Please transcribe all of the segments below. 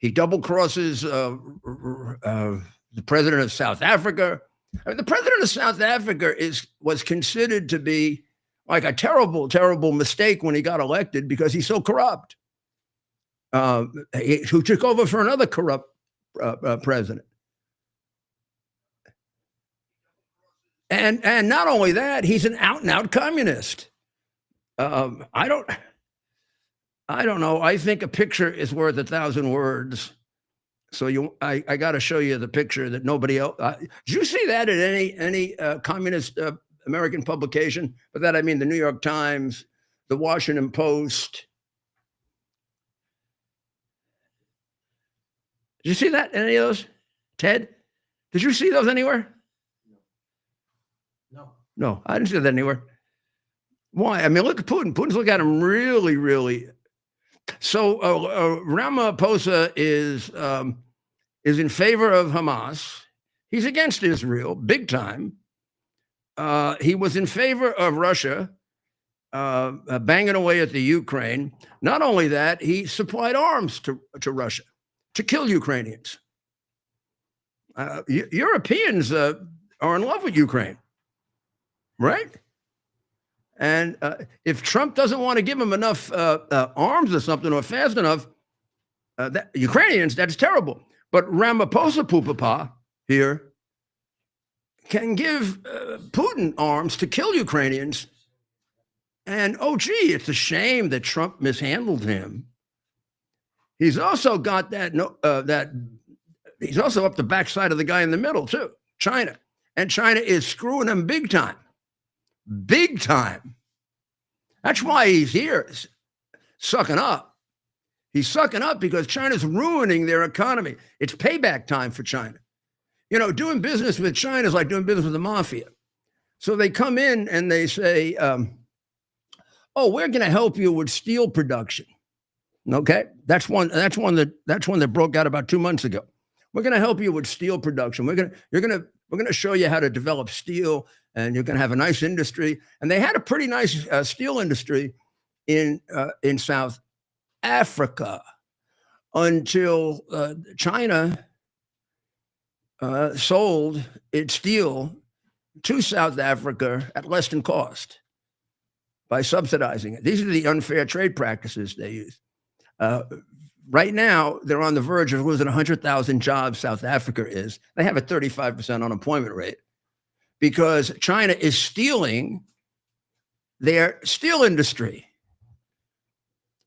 He double crosses the president of South Africa. I mean, the president of South Africa was considered to be like a terrible, terrible mistake when he got elected because he's so corrupt. Who took over for another corrupt president. And not only that, he's an out and out communist. I don't know. I think a picture is worth 1,000 words. So I got to show you the picture that nobody else. Did you see that at any communist American publication? By that I mean the New York Times, the Washington Post. Did you see that in any of those, Ted? Did you see those anywhere? No, I didn't see that anywhere. Why? I mean, look at Putin. Putin's looking at him really, really. So Ramaphosa is in favor of Hamas. He's against Israel, big time. He was in favor of Russia, banging away at the Ukraine. Not only that, he supplied arms to Russia to kill Ukrainians. Europeans are in love with Ukraine, right? And if Trump doesn't want to give them enough arms or something, or fast enough, Ukrainians, that's terrible. But Ramaphosa Pupapa here can give Putin arms to kill Ukrainians. And, oh, gee, it's a shame that Trump mishandled him. He's also got he's also up the backside of the guy in the middle, too, China. And China is screwing him big time. Big time. That's why he's here, sucking up. He's sucking up because China's ruining their economy. It's payback time for China. You know, doing business with China is like doing business with the mafia. So they come in and they say, oh, we're going to help you with steel production. Okay, that's one that broke out about 2 months ago. We're going to help you with steel production. We're going to show you how to develop steel, and you're going to have a nice industry. And they had a pretty nice steel industry in South Africa until China sold its steel to South Africa at less than cost by subsidizing it. These are the unfair trade practices they use. Right now, they're on the verge of losing 100,000 jobs. South Africa is. They have a 35% unemployment rate because China is stealing their steel industry.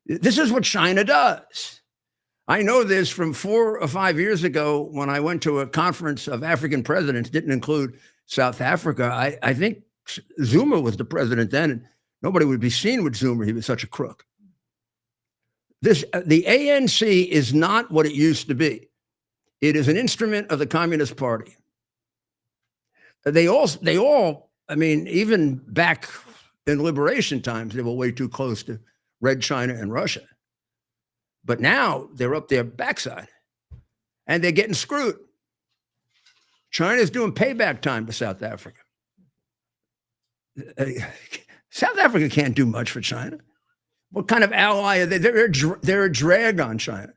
This is what China does. I know this from 4 or 5 years ago when I went to a conference of African presidents, didn't include South Africa. I think Zuma was the president then, and nobody would be seen with Zuma. He was such a crook. The ANC is not what it used to be. It is an instrument of the Communist Party. They all, I mean, even back in liberation times, they were way too close to Red China and Russia. But now they're up their backside and they're getting screwed. China's doing payback time to South Africa. South Africa can't do much for China. What kind of ally are they? They're a drag on China.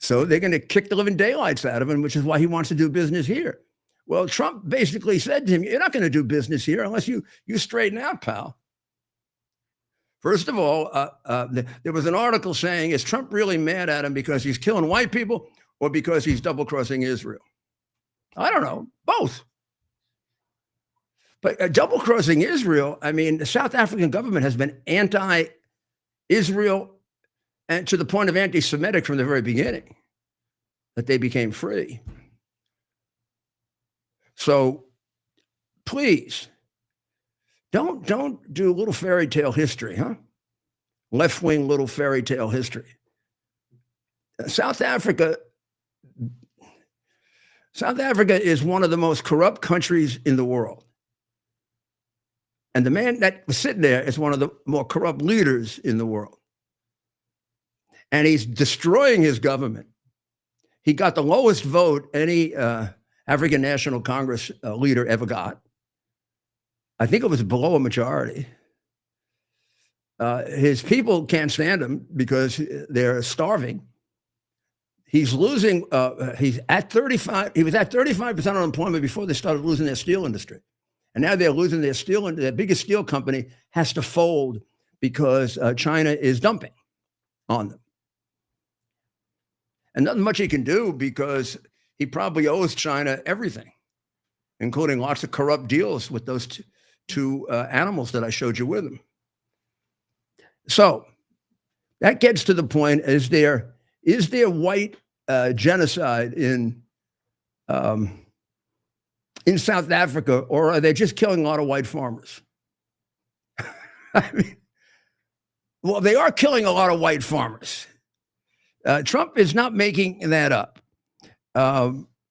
So they're going to kick the living daylights out of him, which is why he wants to do business here. Well, Trump basically said to him, you're not going to do business here unless you straighten out, pal. First of all, there was an article saying, is Trump really mad at him because he's killing white people or because he's double-crossing Israel? I don't know, both. But double-crossing Israel, I mean, the South African government has been anti-Israel and to the point of anti-Semitic from the very beginning, that they became free. So please, don't do little fairy tale history, huh? Left-wing little fairy tale history. South Africa is one of the most corrupt countries in the world. And the man that was sitting there is one of the more corrupt leaders in the world. And he's destroying his government. He got the lowest vote any African National Congress leader ever got. I think it was below a majority. His people can't stand him because they're starving. He's losing. He's at 35. He was at 35% unemployment before they started losing their steel industry, and now they're losing their steel. And their biggest steel company has to fold because China is dumping on them. And nothing much he can do because he probably owes China everything, including lots of corrupt deals with those two animals that I showed you with him. So that gets to the point: is there white genocide in South Africa, or are they just killing a lot of white farmers? I mean, well, they are killing a lot of white farmers. Trump is not making that up.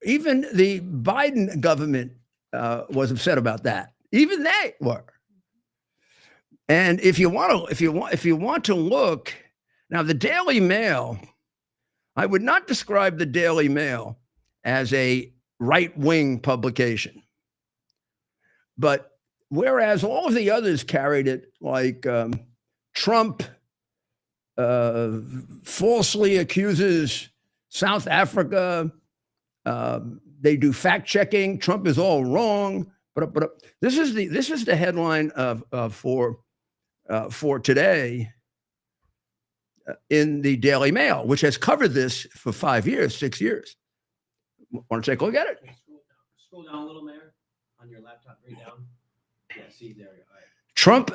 Even the Biden government was upset about that. Even they were. And if you want to look now, the Daily Mail, I would not describe the Daily Mail as a right-wing publication. But whereas all of the others carried it, like Trump falsely accuses South Africa, they do fact checking. Trump is all wrong. But this is the headline for today in the Daily Mail, which has covered this for 5 years, 6 years. Want to take a look at it? Scroll down a little, Mayor, on your laptop, right down. Yeah, see, there you go. All right. Trump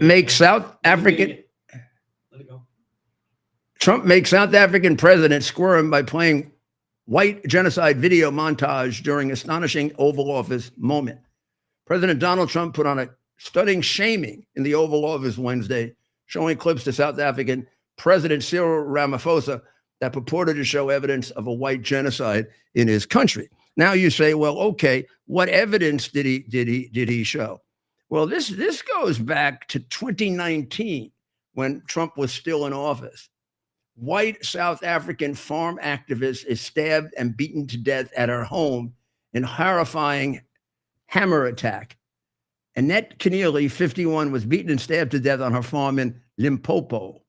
makes South African. Let it go. Trump makes South African president squirm by playing white genocide video montage during astonishing Oval Office moment. President Donald Trump put on a stunning shaming in the Oval Office Wednesday, showing clips to South African President Cyril Ramaphosa that purported to show evidence of a white genocide in his country. Now you say, well, okay, what evidence did he show? Well, this goes back to 2019 when Trump was still in office. White South African farm activist is stabbed and beaten to death at her home in horrifying hammer attack. Annette Keneally, 51, was beaten and stabbed to death on her farm in Limpopo.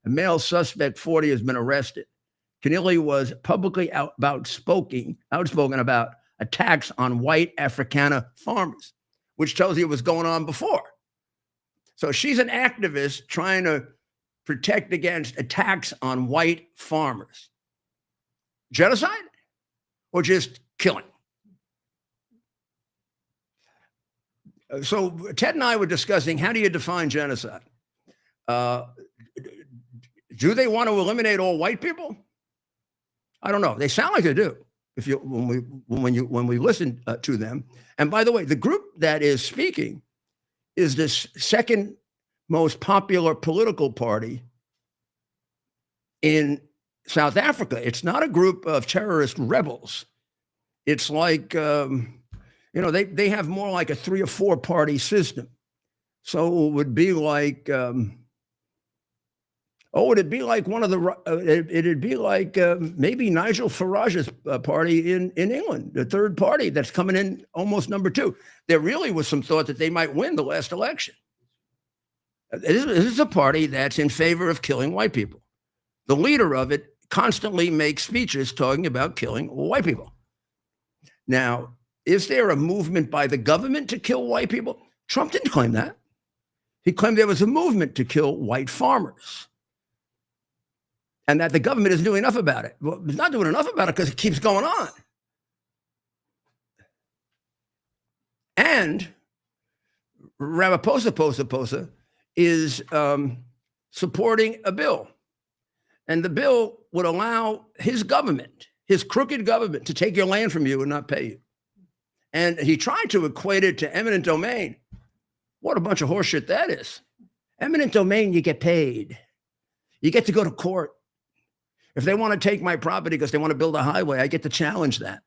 A male suspect, 40, has been arrested. Keneally was publicly outspoken about attacks on white Afrikaner farmers, which tells you what was going on before. So she's an activist trying to protect against attacks on white farmers. Genocide or just killing? So Ted and I were discussing, how do you define genocide? Do they want to eliminate all white people? I don't know. They sound like they do. When we listen to them. And by the way, the group that is speaking is this second most popular political party in South Africa. It's not a group of terrorist rebels. It's like, they have more like a 3 or 4 party system. So it would be like, it'd be like it'd be like maybe Nigel Farage's party in England, the third party that's coming in almost number 2. There really was some thought that they might win the last election. This is a party that's in favor of killing white people. The leader of it constantly makes speeches talking about killing white people. Now, is there a movement by the government to kill white people? Trump didn't claim that. He claimed there was a movement to kill white farmers and that the government isn't doing enough about it. Well, it's not doing enough about it because it keeps going on. And Ramaphosa is supporting a bill. And the bill would allow his government, his crooked government, to take your land from you and not pay you. And he tried to equate it to eminent domain. What a bunch of horseshit that is. Eminent domain, you get paid. You get to go to court. If they want to take my property because they want to build a highway, I get to challenge that.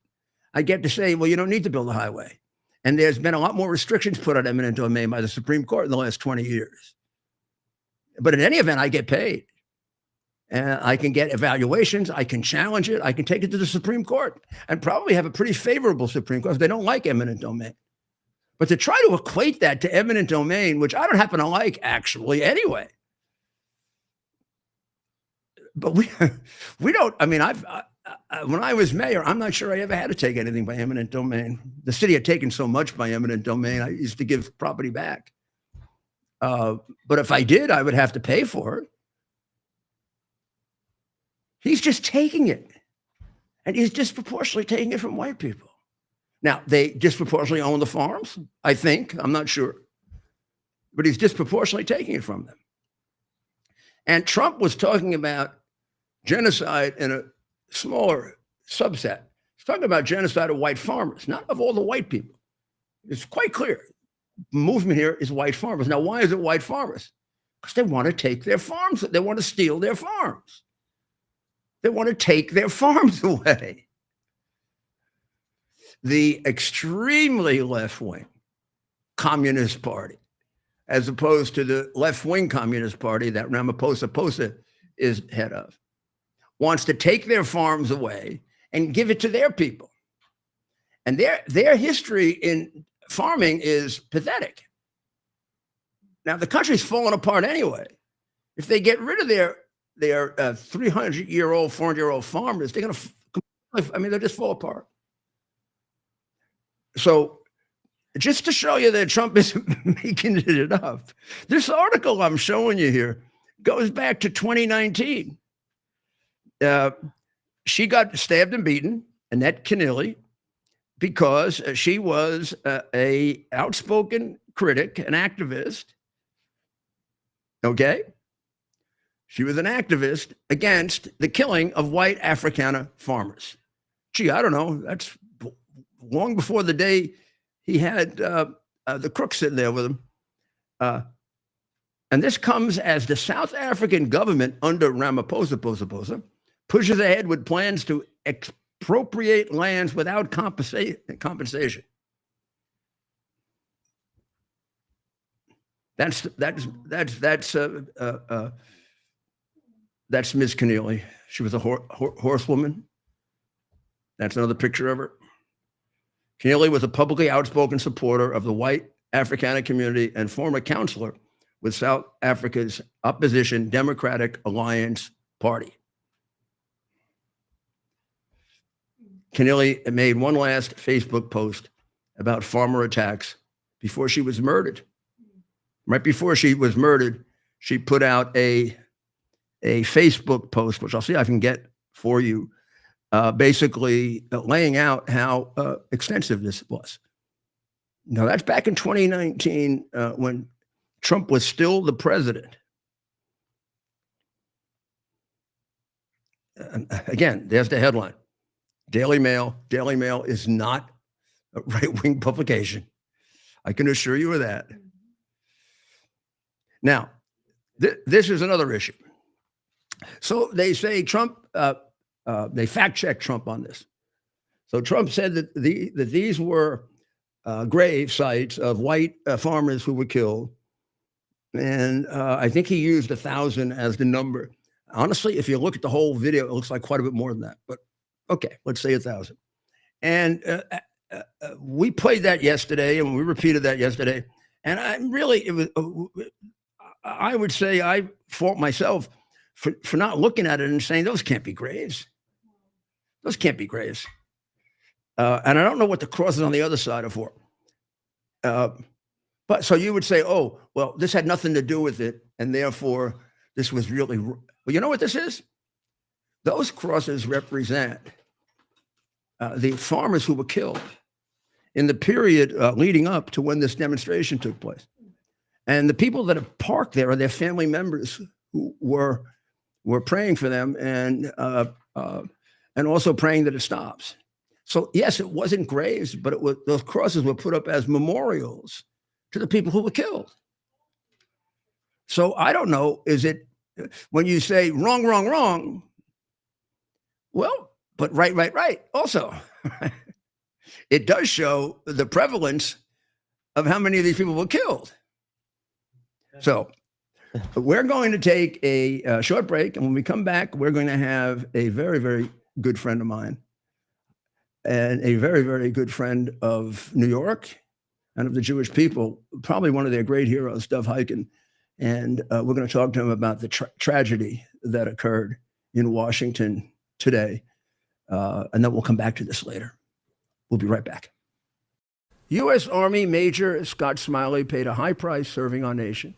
I get to say, well, you don't need to build a highway. And there's been a lot more restrictions put on eminent domain by the Supreme Court in the last 20 years. But in any event, I get paid. And I can get evaluations. I can challenge it. I can take it to the Supreme Court and probably have a pretty favorable Supreme Court. They don't like eminent domain. But to try to equate that to eminent domain, which I don't happen to like actually anyway, but we don't. I mean, when I was mayor, I'm not sure I ever had to take anything by eminent domain. The city had taken so much by eminent domain. I used to give property back. But if I did, I would have to pay for it. He's just taking it. And he's disproportionately taking it from white people. Now, they disproportionately own the farms, I think. I'm not sure. But he's disproportionately taking it from them. And Trump was talking about genocide in a smaller subset. He's talking about genocide of white farmers, not of all the white people. It's quite clear. The movement here is white farmers. Now, why is it white farmers? Because they want to take their farms. They want to steal their farms. They want to take their farms away. The extremely left-wing Communist Party, as opposed to the left-wing Communist Party that Ramaphosa is head of, wants to take their farms away and give it to their people. And their history in farming is pathetic. Now, the country's falling apart anyway. If they get rid of their 300-year-old, 400-year-old farmers, they're going to, they'll just fall apart. So just to show you that Trump isn't making it up, this article I'm showing you here goes back to 2019. She got stabbed and beaten, Annette Keneally, because she was a outspoken critic, an activist. Okay? She was an activist against the killing of white Afrikaner farmers. Gee, I don't know. That's long before the day he had the crook sitting there with him. And this comes as the South African government under Ramaphosa pushes ahead with plans to expropriate lands without compensation. That's Ms. Keneally. She was a horsewoman. That's another picture of her. Keneally was a publicly outspoken supporter of the white Afrikaner community and former counselor with South Africa's opposition Democratic Alliance Party. Keneally made one last Facebook post about farmer attacks before she was murdered. Right before she was murdered, she put out a Facebook post, which I'll see if I can get for you, basically laying out how extensive this was. Now, that's back in 2019 when Trump was still the president. Again, there's the headline. Daily Mail. Daily Mail is not a right-wing publication. I can assure you of that. Now, this is another issue. So they say Trump, they fact-checked Trump on this. So Trump said that these were grave sites of white farmers who were killed. And I think he used 1,000 as the number. Honestly, if you look at the whole video, it looks like quite a bit more than that. But okay, let's say 1,000. And we played that yesterday, and we repeated that yesterday. And I would say I fault myself for not looking at it and saying, those can't be graves. Those can't be graves. And I don't know what the crosses on the other side are for. But so you would say, oh, well, this had nothing to do with it. And therefore, this was really, well, you know what this is? Those crosses represent the farmers who were killed in the period leading up to when this demonstration took place. And the people that have parked there are their family members who were praying for them and also praying that it stops. So yes, it wasn't graves, but those crosses were put up as memorials to the people who were killed. So I don't know, is it when you say wrong, wrong, wrong? Well, but right. Also, it does show the prevalence of how many of these people were killed. So we're going to take a short break. And when we come back, we're going to have a very, very good friend of mine and a very, very good friend of New York and of the Jewish people, probably one of their great heroes, Dov Hikind. And we're going to talk to him about the tragedy that occurred in Washington today. And then we'll come back to this later. We'll be right back. U.S. Army Major Scott Smiley paid a high price serving our nation.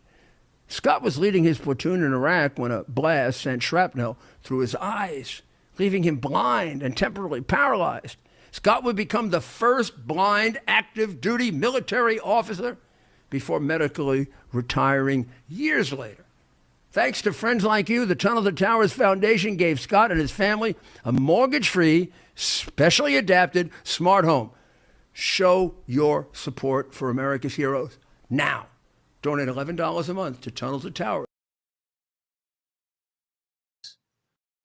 Scott was leading his platoon in Iraq when a blast sent shrapnel through his eyes, leaving him blind and temporarily paralyzed. Scott would become the first blind active duty military officer before medically retiring years later. Thanks to friends like you, the Tunnel to Towers Foundation gave Scott and his family a mortgage-free, specially adapted smart home. Show your support for America's heroes now. Donate $11 a month to Tunnel to Towers.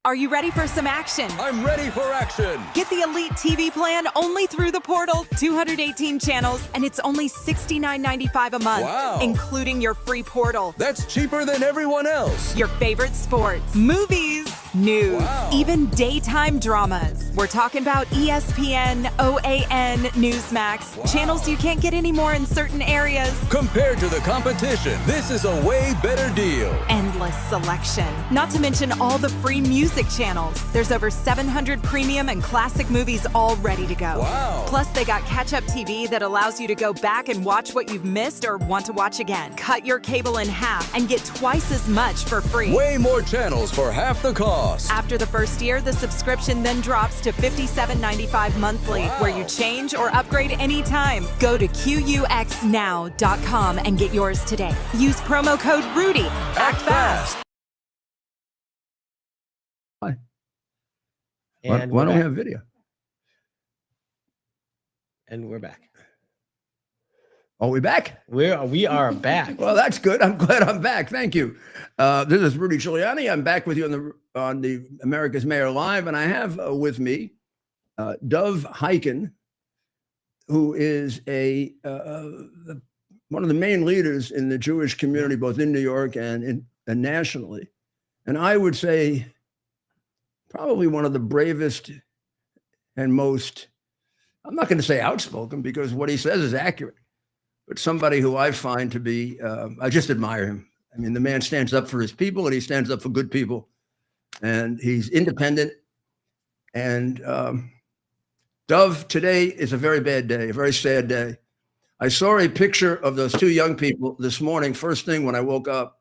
Are you ready for some action? I'm ready for action. Get the Elite TV plan only through the portal. 218 channels, and it's only $69.95 a month, Wow. including your free portal. That's cheaper than everyone else. Your favorite sports, movies, news, Wow. even daytime dramas. We're talking about ESPN, OAN, Newsmax, Wow. channels you can't get anymore in certain areas. Compared to the competition, this is a way better deal. Endless selection. Not to mention all the free music channels. There's over 700 premium and classic movies all ready to go. Wow. Plus, they got catch-up TV that allows you to go back and watch what you've missed or want to watch again. Cut your cable in half and get twice as much for free. Way more channels for half the cost. After the first year, the subscription then drops to $57.95 monthly, Wow. where you change or upgrade anytime. Go to QUXNow.com and get yours today. Use promo code RUDY. Act fast. Why And don't we we're have back. video? And we're back. Are we back? We are back. Well, that's good. I'm glad I'm back. Thank you. This is Rudy Giuliani. I'm back with you on the America's Mayor Live, and I have with me Dov Hikind, who is one of the main leaders in the Jewish community, both in New York and nationally. And I would say probably one of the bravest and most, I'm not going to say outspoken because what he says is accurate, but somebody who I find to be, I just admire him. I mean, the man stands up for his people and he stands up for good people, and he's independent. And Dov, today is a very bad day, a very sad day. I saw a picture of those two young people this morning, first thing when I woke up,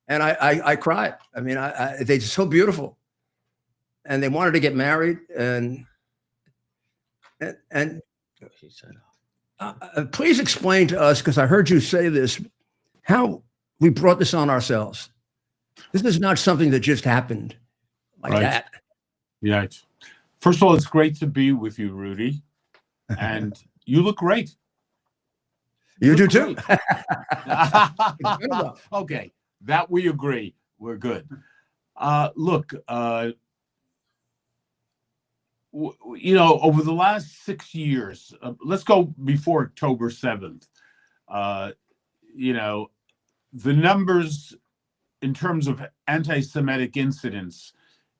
and I cried. I mean, they're so beautiful, and they wanted to get married, and please explain to us, because I heard you say this, how we brought this on ourselves. This is not something that just happened like that. Yeah. First of all, it's great to be with you, Rudy, and you look great. You do too. Okay, that we agree. We're good. Look, over the last 6 years, let's go before October 7th. The numbers in terms of anti-Semitic incidents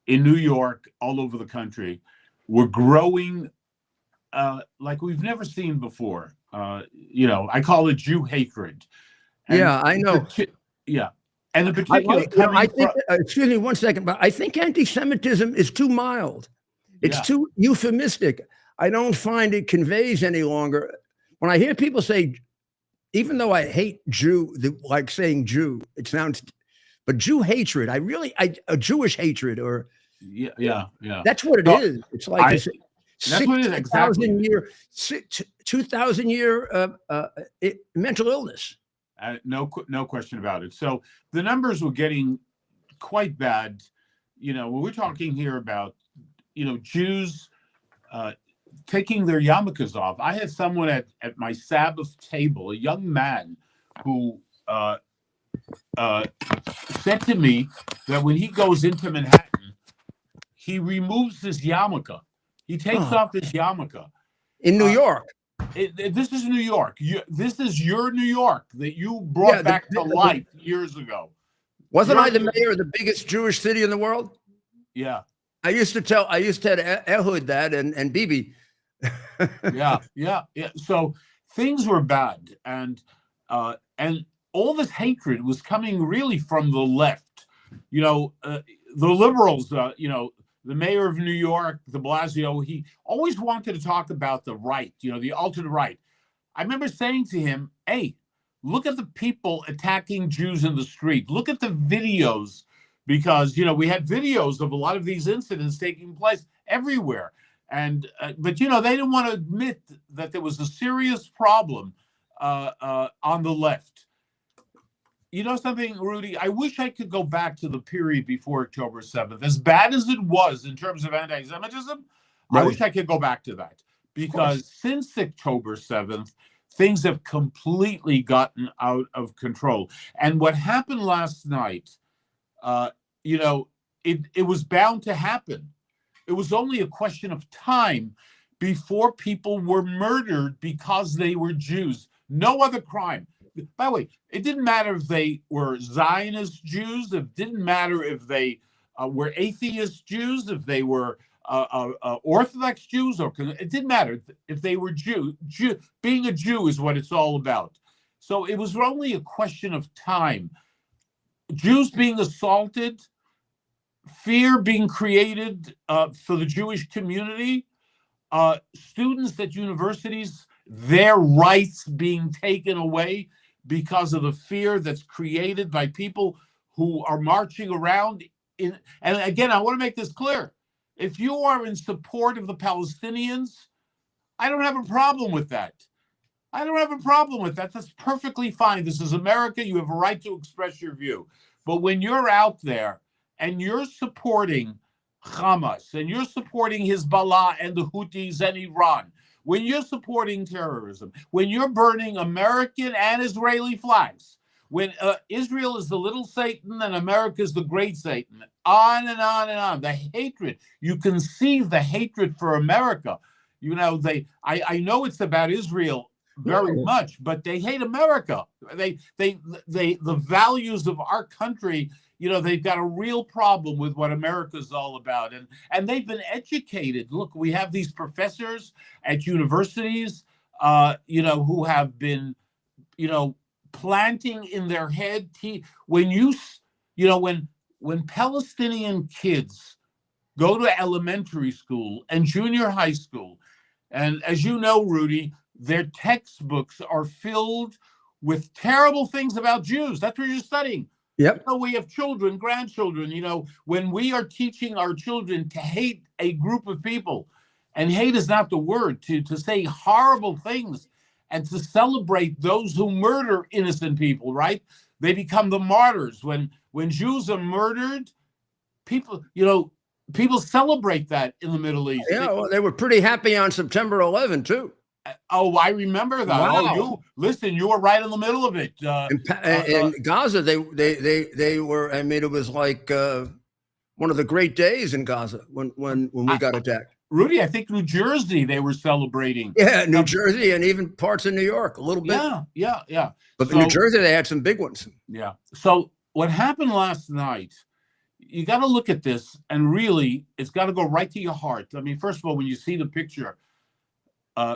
in New York, all over the country, were growing like we've never seen before. I call it Jew hatred. And yeah, I know. And in particular, I think, excuse me 1 second, but I think anti-Semitism is too mild. It's too euphemistic. I don't find it conveys any longer. When I hear people say, even though I hate Jew, like saying Jew, it sounds, but Jew hatred, a Jewish hatred, or that's what it is. It's like that's what it is, exactly. 2,000 year mental illness. No question about it. So the numbers were getting quite bad. When we're talking here about, Jews taking their yarmulkes off. I had someone at my Sabbath table, a young man, who said to me that when he goes into Manhattan, he removes his yarmulke. He takes off his yarmulke. In New York. This is New York. This is your New York that you brought back to life years ago. Wasn't I the mayor of the biggest Jewish city in the world? Yeah. I used to tell Ehud that and Bibi. Yeah. So things were bad, and all this hatred was coming really from the left. the liberals, the mayor of New York, de Blasio, he always wanted to talk about the right, the alternate right. I remember saying to him, hey, look at the people attacking Jews in the street. Look at the videos, because, we had videos of a lot of these incidents taking place everywhere. And, but, they didn't want to admit that there was a serious problem on the left. You know something, Rudy? I wish I could go back to the period before October 7th. As bad as it was in terms of anti-Semitism, right. I wish I could go back to that. Because since October 7th, things have completely gotten out of control. And what happened last night, it was bound to happen. It was only a question of time before people were murdered because they were Jews. No other crime. By the way, it didn't matter if they were Zionist Jews. It didn't matter if they were atheist Jews, if they were Orthodox Jews, it didn't matter if they were Jew. Being a Jew is what it's all about. So it was only a question of time. Jews being assaulted, fear being created for the Jewish community, students at universities, their rights being taken away because of the fear that's created by people who are marching around. And again, I want to make this clear. If you are in support of the Palestinians, I don't have a problem with that. That's perfectly fine. This is America. You have a right to express your view. But when you're out there and you're supporting Hamas and you're supporting Hezbollah and the Houthis and Iran, when you're supporting terrorism, when you're burning American and Israeli flags, when Israel is the little Satan and America is the great Satan, on and on and on. The hatred, you can see the hatred for America. I know it's about Israel very much, but they hate America. The values of our country, they've got a real problem with what America's all about. And they've been educated. Look, we have these professors at universities, who have been, planting in their head. When Palestinian kids go to elementary school and junior high school, and as you know, Rudy, their textbooks are filled with terrible things about Jews. That's what you're studying. Yep. We have children, grandchildren, when we are teaching our children to hate a group of people, and hate is not the word, to say horrible things and to celebrate those who murder innocent people, right? They become the martyrs. When Jews are murdered, people celebrate that in the Middle East. Yeah, well, they were pretty happy on September 11th, too. Oh, I remember that. Wow. You were right in the middle of it. In Gaza, they were. I mean, it was like one of the great days in Gaza when we got attacked. Rudy, I think New Jersey they were celebrating. Yeah, New Jersey and even parts of New York a little bit. Yeah. But New Jersey, they had some big ones. Yeah. So what happened last night? You got to look at this, and really, it's got to go right to your heart. I mean, first of all, when you see the picture,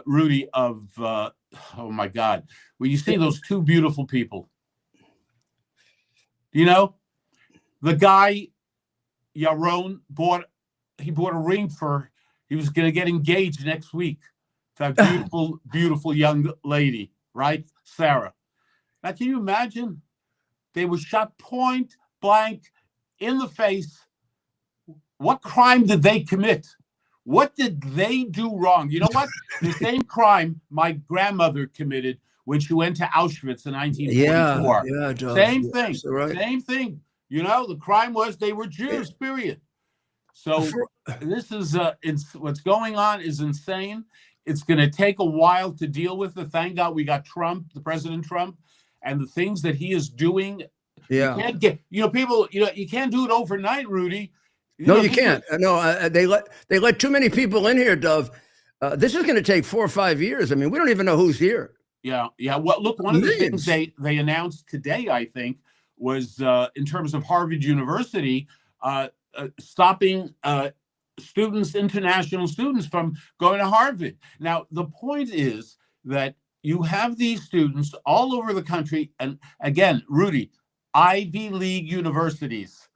Rudy, of oh my God, when you see those two beautiful people, the guy Yaron bought a ring for. He was going to get engaged next week. That beautiful, beautiful young lady, right, Sarah. Now, can you imagine? They were shot point blank in the face. What crime did they commit? What did they do wrong? You know what? The same crime my grandmother committed when she went to Auschwitz in 1944. Yeah, Joe. Same thing. Right. Same thing. The crime was they were Jews, period. So this is what's going on is insane. It's going to take a while to deal with it. Thank God we got Trump, the President Trump, and the things that he is doing. Yeah. You can't get, people, you can't do it overnight, Rudy. You can't. No, they let too many people in here, Dove. This is going to take 4 or 5 years. I mean, we don't even know who's here. Yeah. Well, look, one of the things they announced today, I think, was in terms of Harvard University, stopping international students from going to Harvard. Now, the point is that you have these students all over the country. And again, Rudy, Ivy League universities.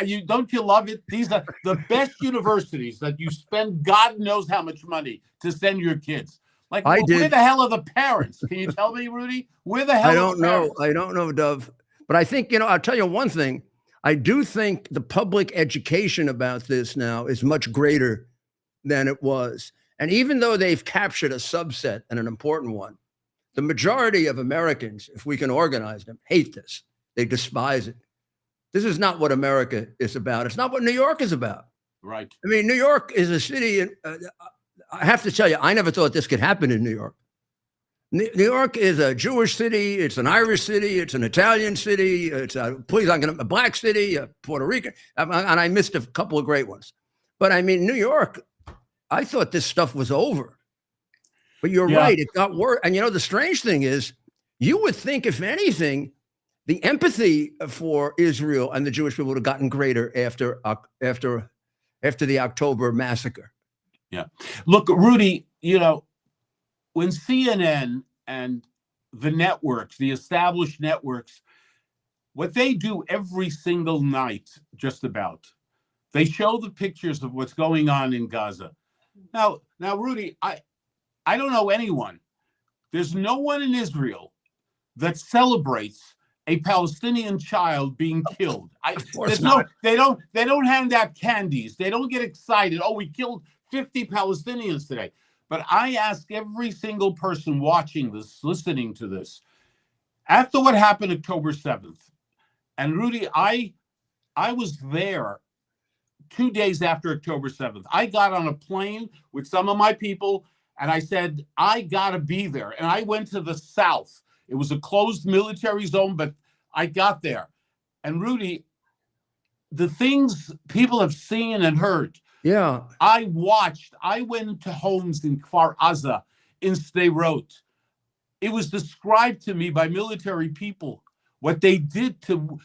You don't you love it? These are the best universities that you spend God knows how much money to send your kids. Like, I where did. the hell are the parents? Can you tell me, Rudy? Where the hell I are don't the know. parents? I don't know, Dove. But I think, I'll tell you one thing. I do think the public education about this now is much greater than it was. And even though they've captured a subset and an important one, the majority of Americans, if we can organize them, hate this. They despise it. This is not what America is about. It's not what New York is about. Right. I mean, New York is a city. I have to tell you, I never thought this could happen in New York. New York is a Jewish city. It's an Irish city. It's an Italian city. It's a black city, a Puerto Rican. And I missed a couple of great ones. But I mean, New York, I thought this stuff was over. But you're right. It got worse. And the strange thing is, you would think, if anything, the empathy for Israel and the Jewish people would have gotten greater after the October massacre. Yeah. Look, Rudy, when CNN and the networks, the established networks, what they do every single night, just about, they show the pictures of what's going on in Gaza. Now, Rudy, I don't know anyone. There's no one in Israel that celebrates a Palestinian child being killed. They don't hand out candies. They don't get excited. Oh, we killed 50 Palestinians today. But I ask every single person watching this, listening to this, after what happened October 7th, and Rudy, I was there 2 days after October 7th. I got on a plane with some of my people, and I said, I gotta be there. And I went to the south. It was a closed military zone, but I got there. And Rudy, the things people have seen and heard. Yeah. I went to homes in Kfar Aza, in Sderot. It was described to me by military people what they did to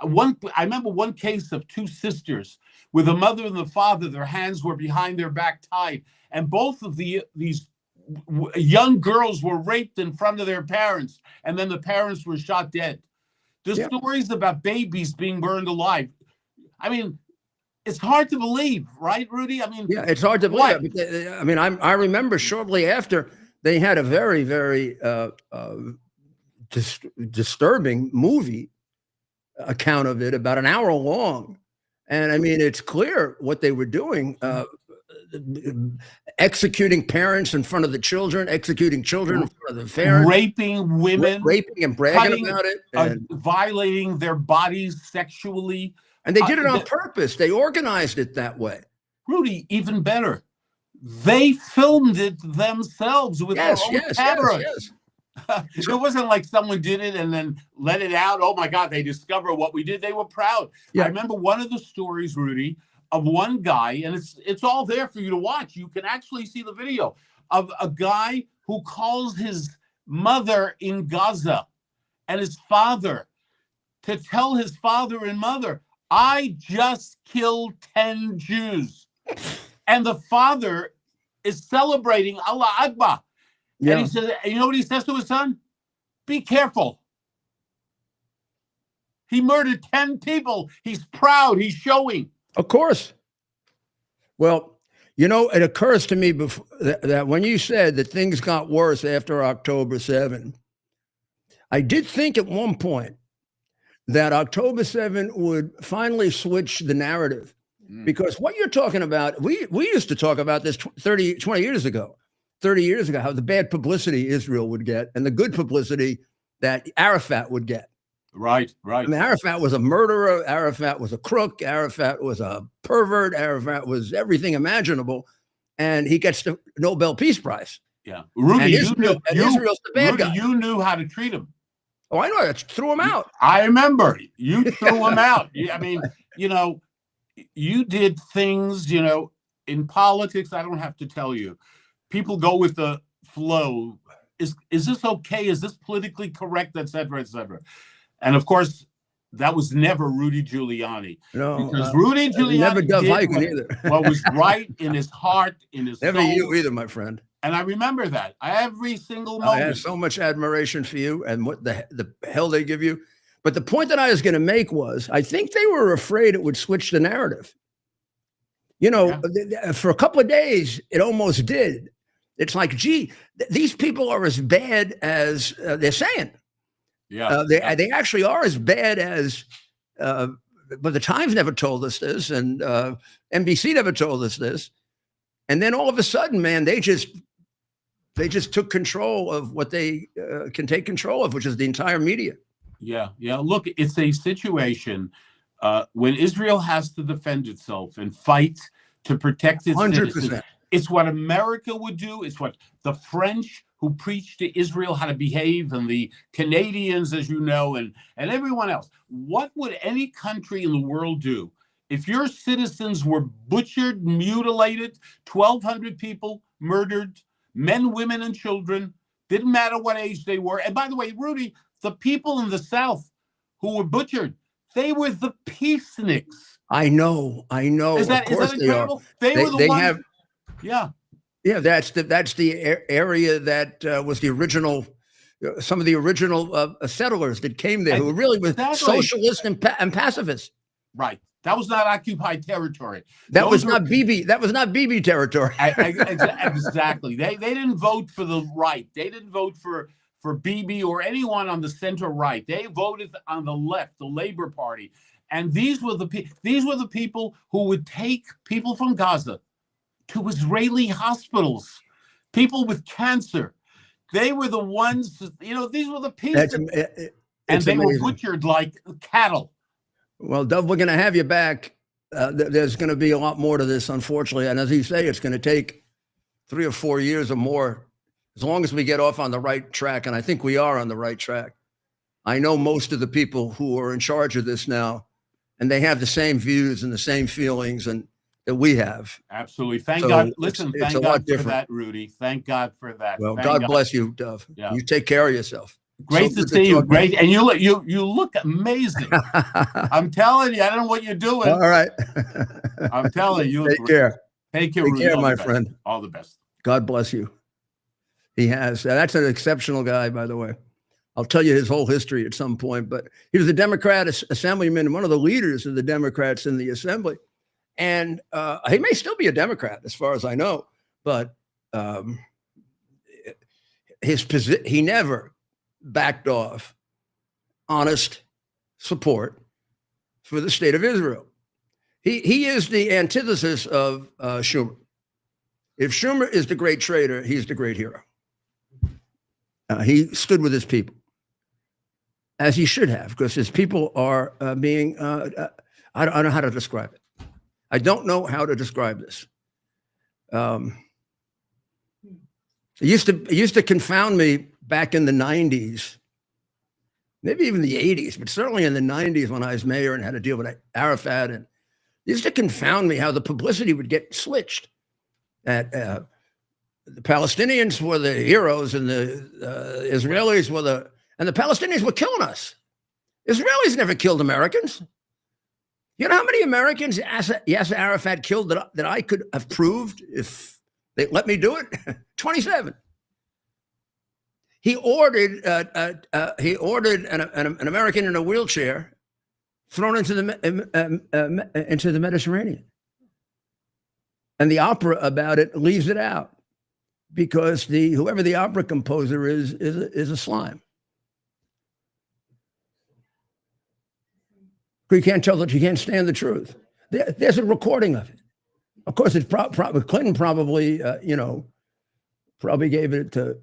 one. I remember one case of two sisters with a mother and the father. Their hands were behind their back tied, and both of these young girls were raped in front of their parents, and then the parents were shot dead. There's stories about babies being burned alive. I mean, it's hard to believe, right, Rudy? I mean, yeah, it's hard to believe. I mean, I remember shortly after they had a very, very disturbing movie account of it, about an hour long. And I mean, it's clear what they were doing. Executing parents in front of the children, executing children in front of the parents, raping women, raping and bragging about it, and violating their bodies sexually. And they did it on purpose. They organized it that way. Rudy, even better, they filmed it themselves with their own cameras. Yes. It wasn't like someone did it and then let it out. Oh my God, they discovered what we did. They were proud. Yeah. I remember one of the stories, Rudy, of one guy, and it's all there for you to watch. You can actually see the video of a guy who calls his mother in Gaza and his father to tell his father and mother, I just killed 10 Jews. And the father is celebrating Allah Akbar. Yeah. And he says, you know what he says to his son? Be careful. He murdered 10 people. He's proud. He's showing. Of course. Well, it occurs to me before that when you said that things got worse after October 7, I did think at one point that October 7 would finally switch the narrative. Because what you're talking about, we used to talk about this 30 years ago, how the bad publicity Israel would get and the good publicity that Arafat would get. Right. I mean, Arafat was a murderer. Arafat was a crook. Arafat was a pervert. Arafat was everything imaginable. And he gets the Nobel Peace Prize. Yeah. Rudy, Israel's the bad guy. You knew how to treat him. Oh, I know. I threw him out. I remember. You threw him out. I mean, you did things, in politics, I don't have to tell you. People go with the flow. Is this okay? Is this politically correct, et cetera, et cetera? And of course, that was never Rudy Giuliani. No, because Rudy Giuliani never Dov did Hiken either. what was right in his heart, in his never soul. You either, my friend. And I remember that every single moment. I have so much admiration for you and what the hell they give you. But the point that I was going to make was, I think they were afraid it would switch the narrative. You know, for a couple of days, it almost did. It's like, gee, these people are as bad as they're saying. Yeah, they actually are as bad as. But the Times never told us this, and NBC never told us this. And then all of a sudden, man, they just took control of what they can take control of, which is the entire media. Yeah. Look, it's a situation when Israel has to defend itself and fight to protect its 100%. citizens. It's what America would do. It's what the French who preached to Israel how to behave, and the Canadians, as you know, and everyone else. What would any country in the world do if your citizens were butchered, mutilated, 1,200 people murdered, men, women, and children, didn't matter what age they were? And by the way, Rudy, the people in the South who were butchered, they were the peaceniks. I know. Is that incredible? They were the ones. Yeah, that's the area that was the original. Some of the original settlers that came there, who really were socialists and pacifists. Right. That was not occupied territory. That was not BB territory. Exactly. They didn't vote for the right. They didn't vote for BB or anyone on the center right. They voted on the left, the Labor Party. And these were the people who would take people from Gaza to Israeli hospitals, people with cancer. They were the ones, these were the people. And they were butchered like cattle. Well, Dov, we're going to have you back. There's going to be a lot more to this, unfortunately. And as you say, it's going to take 3 or 4 years or more, as long as we get off on the right track. And I think we are on the right track. I know most of the people who are in charge of this now, and they have the same views and the same feelings that we have. Absolutely. Thank God. Listen, thank God for that, Rudy. Thank God for that. Well, God bless you, Dov. Yeah. You take care of yourself. Great to see you. Great. And you look amazing. I'm telling you, I don't know what you're doing. All right. I'm telling you. Take care. Take care, Rudy. Take care, my friend. All the best. God bless you. He has. That's an exceptional guy, by the way. I'll tell you his whole history at some point, but he was a Democrat assemblyman and one of the leaders of the Democrats in the assembly. And he may still be a Democrat, as far as I know, but he never backed off honest support for the state of Israel. He is the antithesis of Schumer. If Schumer is the great traitor, he's the great hero. He stood with his people, as he should have, because his people are being, I don't know how to describe it. I don't know how to describe this. It used to confound me back in the 90s, maybe even the 80s, but certainly in the 90s when I was mayor and had to deal with Arafat. And it used to confound me how the publicity would get switched. That the Palestinians were the heroes and the Israelis were and the Palestinians were killing us. Israelis never killed Americans. You know how many Americans Yasser Arafat killed that I could have proved if they let me do it? 27. He ordered an American in a wheelchair thrown into the Mediterranean, and the opera about it leaves it out because whoever the opera composer is a slime. You can't tell that, you can't stand the truth. There's a recording of it. Of course, it's Clinton probably gave it to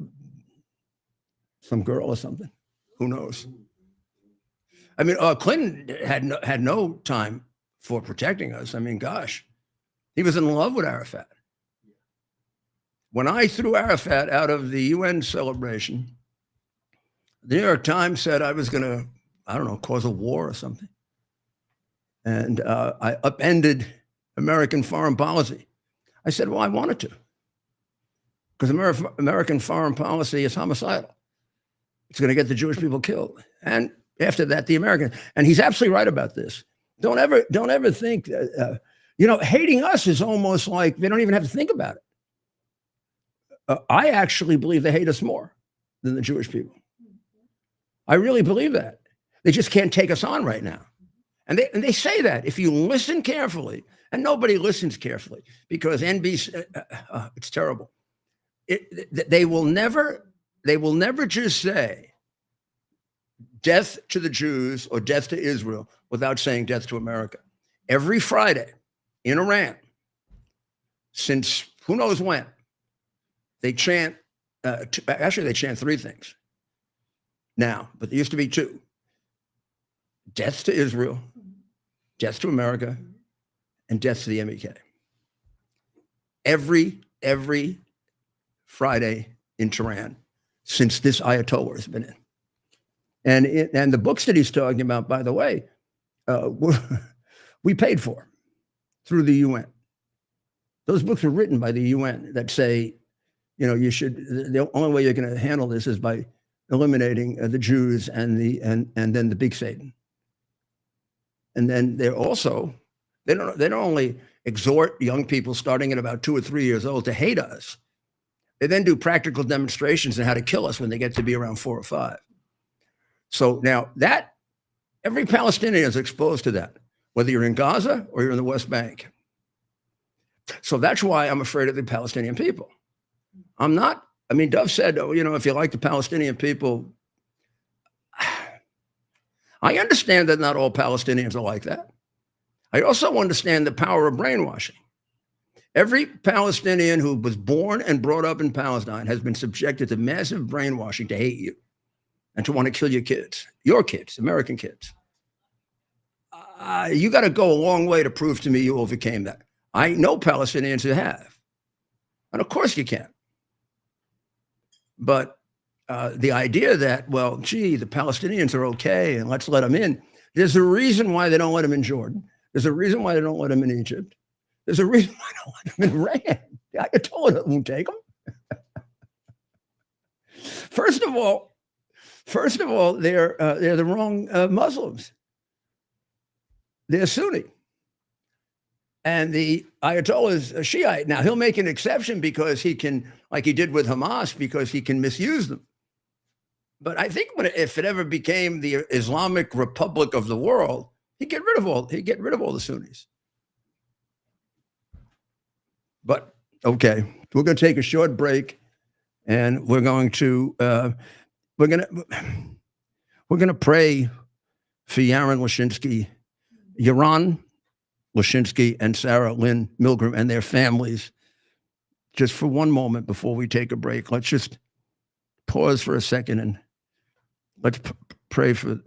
some girl or something. Who knows? I mean, Clinton had no time for protecting us. I mean, gosh, he was in love with Arafat. When I threw Arafat out of the UN celebration, the New York Times said I was going to, cause a war or something. And I upended American foreign policy. I said, well, I wanted to, because American foreign policy is homicidal. It's going to get the Jewish people killed. And after that, and he's absolutely right about this. Don't ever think, hating us is almost like they don't even have to think about it. I actually believe they hate us more than the Jewish people. I really believe that. They just can't take us on right now. And they say that if you listen carefully, and nobody listens carefully because NBC, it's terrible. They will never just say death to the Jews or death to Israel without saying death to America. Every Friday in Iran, since who knows when, they chant, actually they chant three things now, but there used to be two. Death to Israel, death to America, and death to the MEK. Every Friday in Tehran since this Ayatollah has been in. And the books that he's talking about, by the way, we paid for through the UN. Those books are written by the UN that say, you should, the only way you're going to handle this is by eliminating the Jews and then the big Satan. And then they don't only exhort young people starting at about 2 or 3 years old to hate us. They then do practical demonstrations on how to kill us when they get to be around 4 or 5. So now that every Palestinian is exposed to that, whether you're in Gaza or you're in the West Bank. So that's why I'm afraid of the Palestinian people. I'm not. I mean, Dove said, if you like the Palestinian people, I understand that not all Palestinians are like that. I also understand the power of brainwashing. Every Palestinian who was born and brought up in Palestine has been subjected to massive brainwashing to hate you and to want to kill your kids, American kids. You got to go a long way to prove to me you overcame that. I know Palestinians who have. And of course you can. But the idea that, well, gee, the Palestinians are okay and let's let them in. There's a reason why they don't let them in Jordan. There's a reason why they don't let them in Egypt. There's a reason why they don't let them in Iran. The Ayatollah won't take them. First of all, they're the wrong Muslims. They're Sunni. And the Ayatollah is a Shiite. Now, he'll make an exception because he can, like he did with Hamas, because he can misuse them. But I think if it ever became the Islamic Republic of the world, he'd get rid of all the Sunnis. But okay, we're going to take a short break, and we're going to pray for Yaron Lashinsky and Sarah Lynn Milgram and their families. Just for one moment before we take a break, let's just pause for a second and let's pray for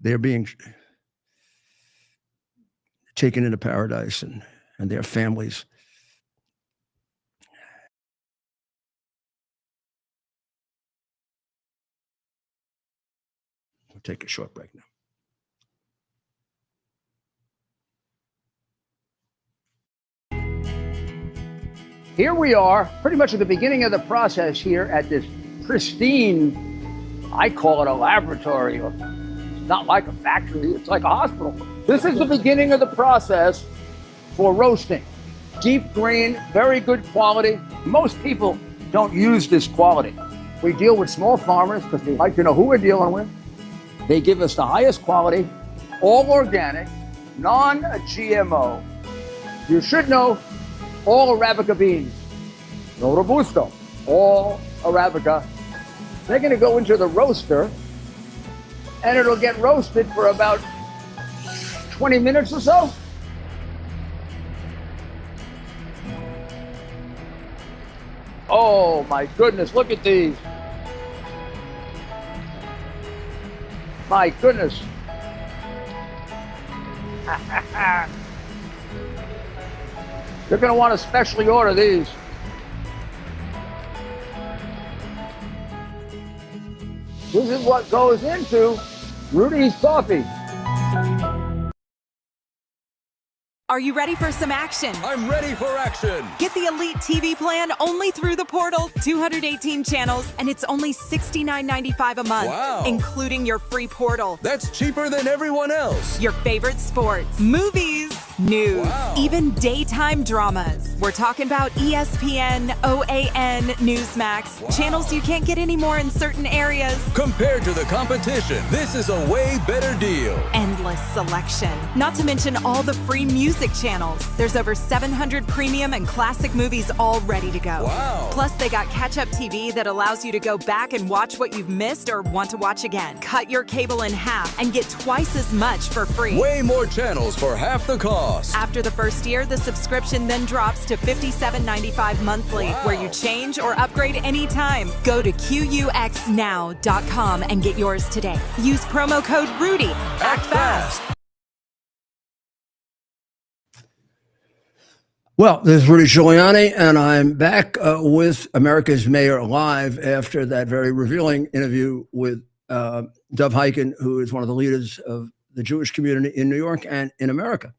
their being taken into paradise and their families. We'll take a short break now. Here we are, pretty much at the beginning of the process here at this pristine, I call it a laboratory. It's not like a factory, it's like a hospital. This is the beginning of the process for roasting. Deep grain, very good quality. Most people don't use this quality. We deal with small farmers because they like to know who we're dealing with. They give us the highest quality, all organic, non-GMO. You should know all Arabica beans, no Robusto, all Arabica. They're going to go into the roaster, and it'll get roasted for about 20 minutes or so. Oh my goodness, look at these. My goodness. You're going to want to specially order these. This is what goes into Rudy's coffee. Are you ready for some action? I'm ready for action. Get the Elite TV plan only through the portal. 218 channels, and it's only $69.95 a month, Wow. including your free portal. That's cheaper than everyone else. Your favorite sports, movies, news, Wow. even daytime dramas. We're talking about ESPN, OAN, Newsmax, Wow. channels you can't get anymore in certain areas. Compared to the competition, this is a way better deal. Endless selection. Not to mention all the free music channels. There's over 700 premium and classic movies all ready to go. Wow. Plus, they got catch-up TV that allows you to go back and watch what you've missed or want to watch again. Cut your cable in half and get twice as much for free. Way more channels for half the cost. After the first year, the subscription then drops to $57.95 monthly, Wow. where you change or upgrade anytime. Go to QUXNow.com and get yours today. Use promo code RUDY. Act fast. Well, this is Rudy Giuliani, and I'm back with America's Mayor Live after that very revealing interview with Dov Hikind, who is one of the leaders of the Jewish community in New York and in America,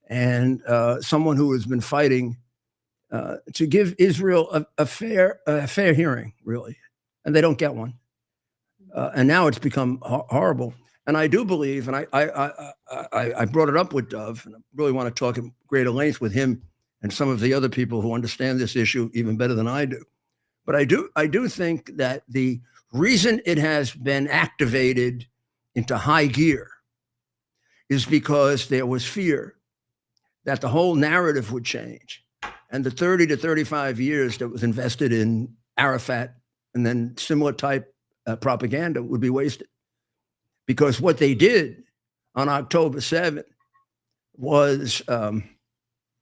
and someone who has been fighting to give Israel a fair hearing, really, and they don't get one. And now it's become horrible. And I do believe, and I brought it up with Dov, and I really want to talk at greater length with him and some of the other people who understand this issue even better than I do. But I do think that the reason it has been activated into high gear is because there was fear that the whole narrative would change, and the 30 to 35 years that was invested in Arafat and then similar type propaganda would be wasted. Because what they did on October 7th was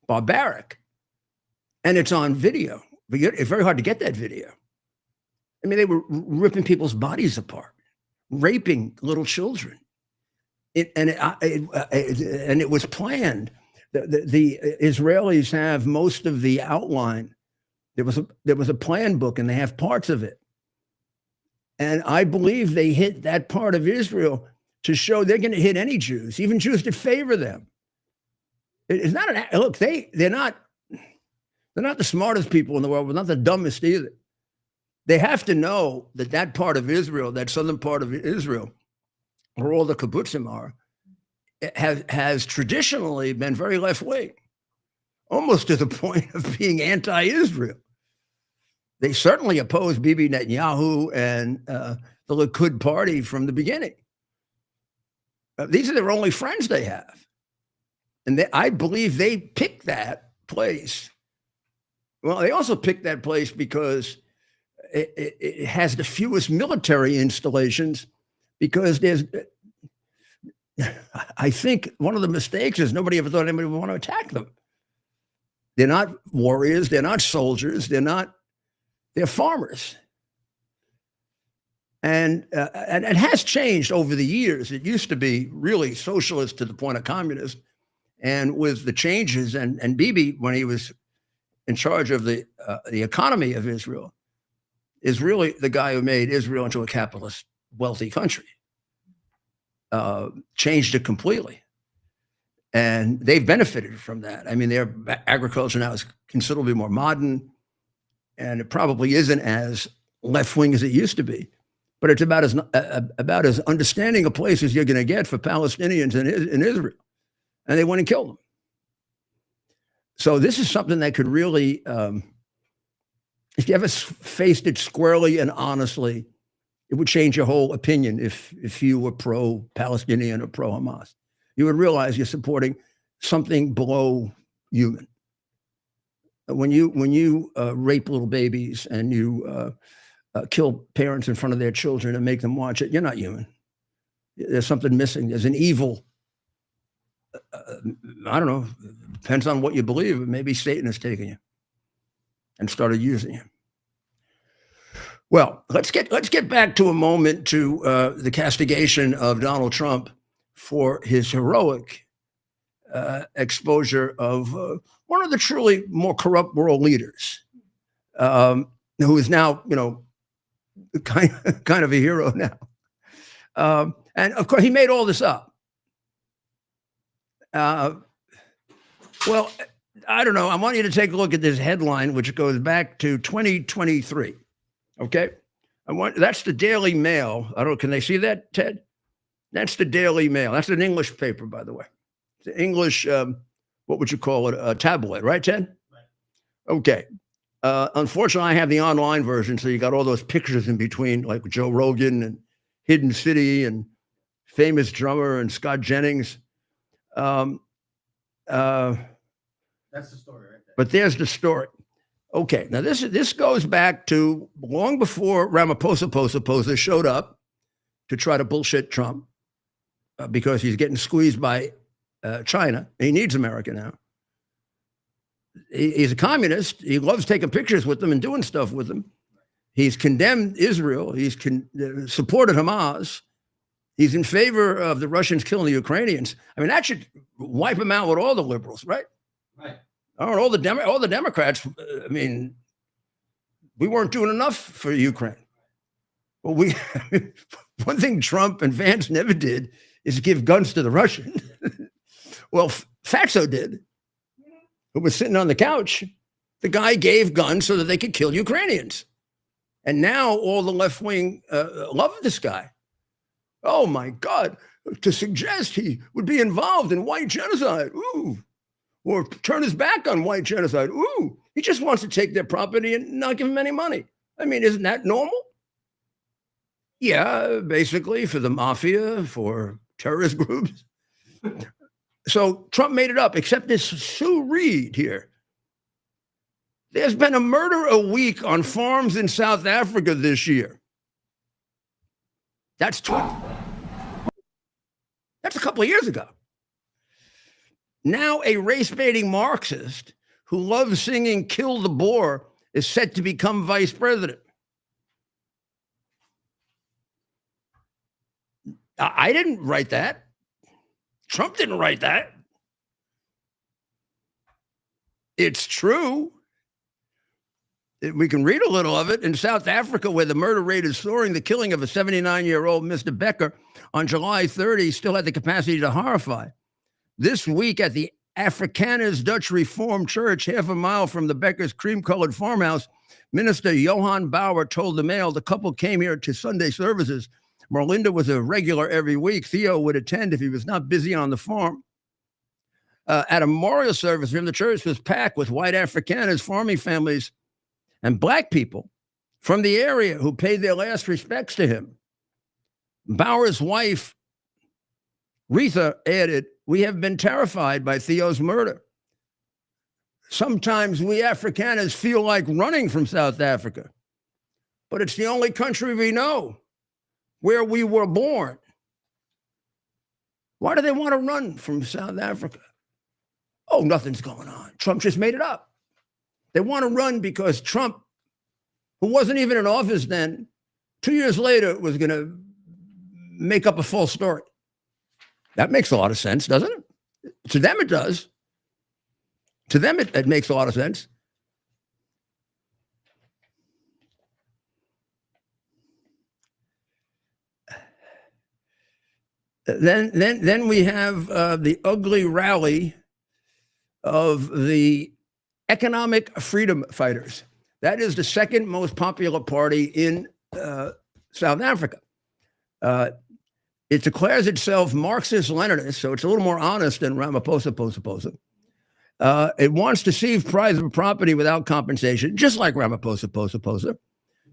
barbaric, and it's on video. It's very hard to get that video. I mean, they were ripping people's bodies apart, raping little children, and it was planned. The Israelis have most of the outline. There was a plan book, and they have parts of it. And I believe they hit that part of Israel to show they're going to hit any Jews, even Jews that favor them. It's not look. They're not the smartest people in the world, but not the dumbest either. They have to know that part of Israel, that southern part of Israel, where all the kibbutzim are, has traditionally been very left wing, almost to the point of being anti-Israel. They certainly opposed Bibi Netanyahu and the Likud party from the beginning. These are their only friends they have. And I believe they picked that place. Well, they also picked that place because it has the fewest military installations, because I think one of the mistakes is nobody ever thought anybody would want to attack them. They're not warriors. They're not soldiers. They're farmers. And it has changed over the years. It used to be really socialist to the point of communist. And with the changes, and Bibi, when he was in charge of the economy of Israel, is really the guy who made Israel into a capitalist, wealthy country. Changed it completely. And they've benefited from that. I mean, their agriculture now is considerably more modern, and it probably isn't as left-wing as it used to be. But it's about as understanding a place as you're going to get for Palestinians in Israel. And they went and killed them. So this is something that could really, if you ever faced it squarely and honestly, it would change your whole opinion if you were pro-Palestinian or pro-Hamas. You would realize you're supporting something below human. When you rape little babies and you kill parents in front of their children and make them watch it, you're not human. There's something missing. There's an evil. I don't know. Depends on what you believe. Maybe Satan has taken you and started using you. Well, let's get back to a moment to the castigation of Donald Trump for his heroic exposure of one of the truly more corrupt world leaders, who is now, kind of a hero now. And of course, he made all this up. Well, I don't know. I want you to take a look at this headline, which goes back to 2023. Okay. That's the Daily Mail. I don't know. Can they see that, Ted? That's the Daily Mail. That's an English paper, by the way. It's an English what would you call it? A tabloid, right, Ted? Right. Okay. Unfortunately, I have the online version, so you got all those pictures in between, like Joe Rogan and Hidden City and famous drummer and Scott Jennings. That's the story right there. But there's the story. Okay, now this goes back to long before Ramaphosa showed up to try to bullshit Trump because he's getting squeezed by China. He needs America now. He's a communist. He loves taking pictures with them and doing stuff with them. He's condemned Israel. He's supported Hamas. He's in favor of the Russians killing the Ukrainians. I mean, that should wipe him out with all the liberals, right? Right. All the Democrats. I mean, we weren't doing enough for Ukraine. Well, one thing Trump and Vance never did is give guns to the Russians. Well, Fatso did. Who was sitting on the couch. The guy gave guns so that they could kill Ukrainians. And now all the left wing love this guy. Oh my God, to suggest he would be involved in white genocide, ooh, or turn his back on white genocide, ooh, he just wants to take their property and not give them any money. I mean, isn't that normal? Yeah, basically for the mafia, for terrorist groups. So Trump made it up, except this Sue Reed here. There's been a murder a week on farms in South Africa this year. That's a couple of years ago. Now a race-baiting Marxist who loves singing "Kill the Boer" is set to become vice president. I didn't write that. Trump didn't write that. It's true. We can read a little of it. In South Africa, where the murder rate is soaring, the killing of a 79-year-old Mr. Becker on July 30 still had the capacity to horrify. This week at the Afrikaners Dutch Reformed Church, half a mile from the Becker's cream-colored farmhouse, Minister Johan Bauer told the Mail the couple came here to Sunday services. Merlinda was a regular every week. Theo would attend if he was not busy on the farm. At a memorial service for him, the church was packed with white Afrikaners, farming families, and black people from the area who paid their last respects to him. Bauer's wife, Retha, added, "We have been terrified by Theo's murder. Sometimes we Afrikaners feel like running from South Africa, but it's the only country we know, where we were born." Why do they want to run from South Africa? Oh, nothing's going on. Trump just made it up. They want to run because Trump, who wasn't even in office then, 2 years later was going to make up a false story. That makes a lot of sense, doesn't it? To them, it does. To them, it makes a lot of sense. Then we have the ugly rally of the Economic Freedom Fighters. That is the second most popular party in South Africa. It declares itself Marxist-Leninist, so it's a little more honest than Ramaphosa. It wants to seize private property without compensation, just like Ramaphosa,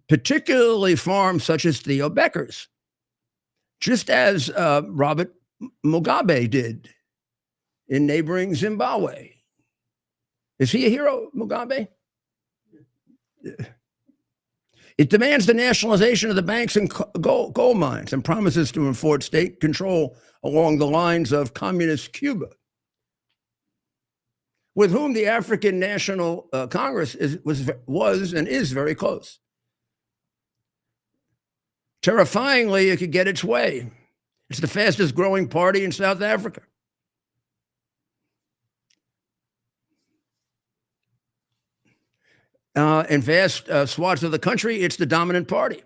particularly farms such as Theo Becker's, just as Robert Mugabe did in neighboring Zimbabwe. Is he a hero, Mugabe? It demands the nationalization of the banks and gold mines and promises to enforce state control along the lines of communist Cuba, with whom the African National Congress was and is very close. Terrifyingly, it could get its way. It's the fastest growing party in South Africa. In vast swaths of the country, it's the dominant party.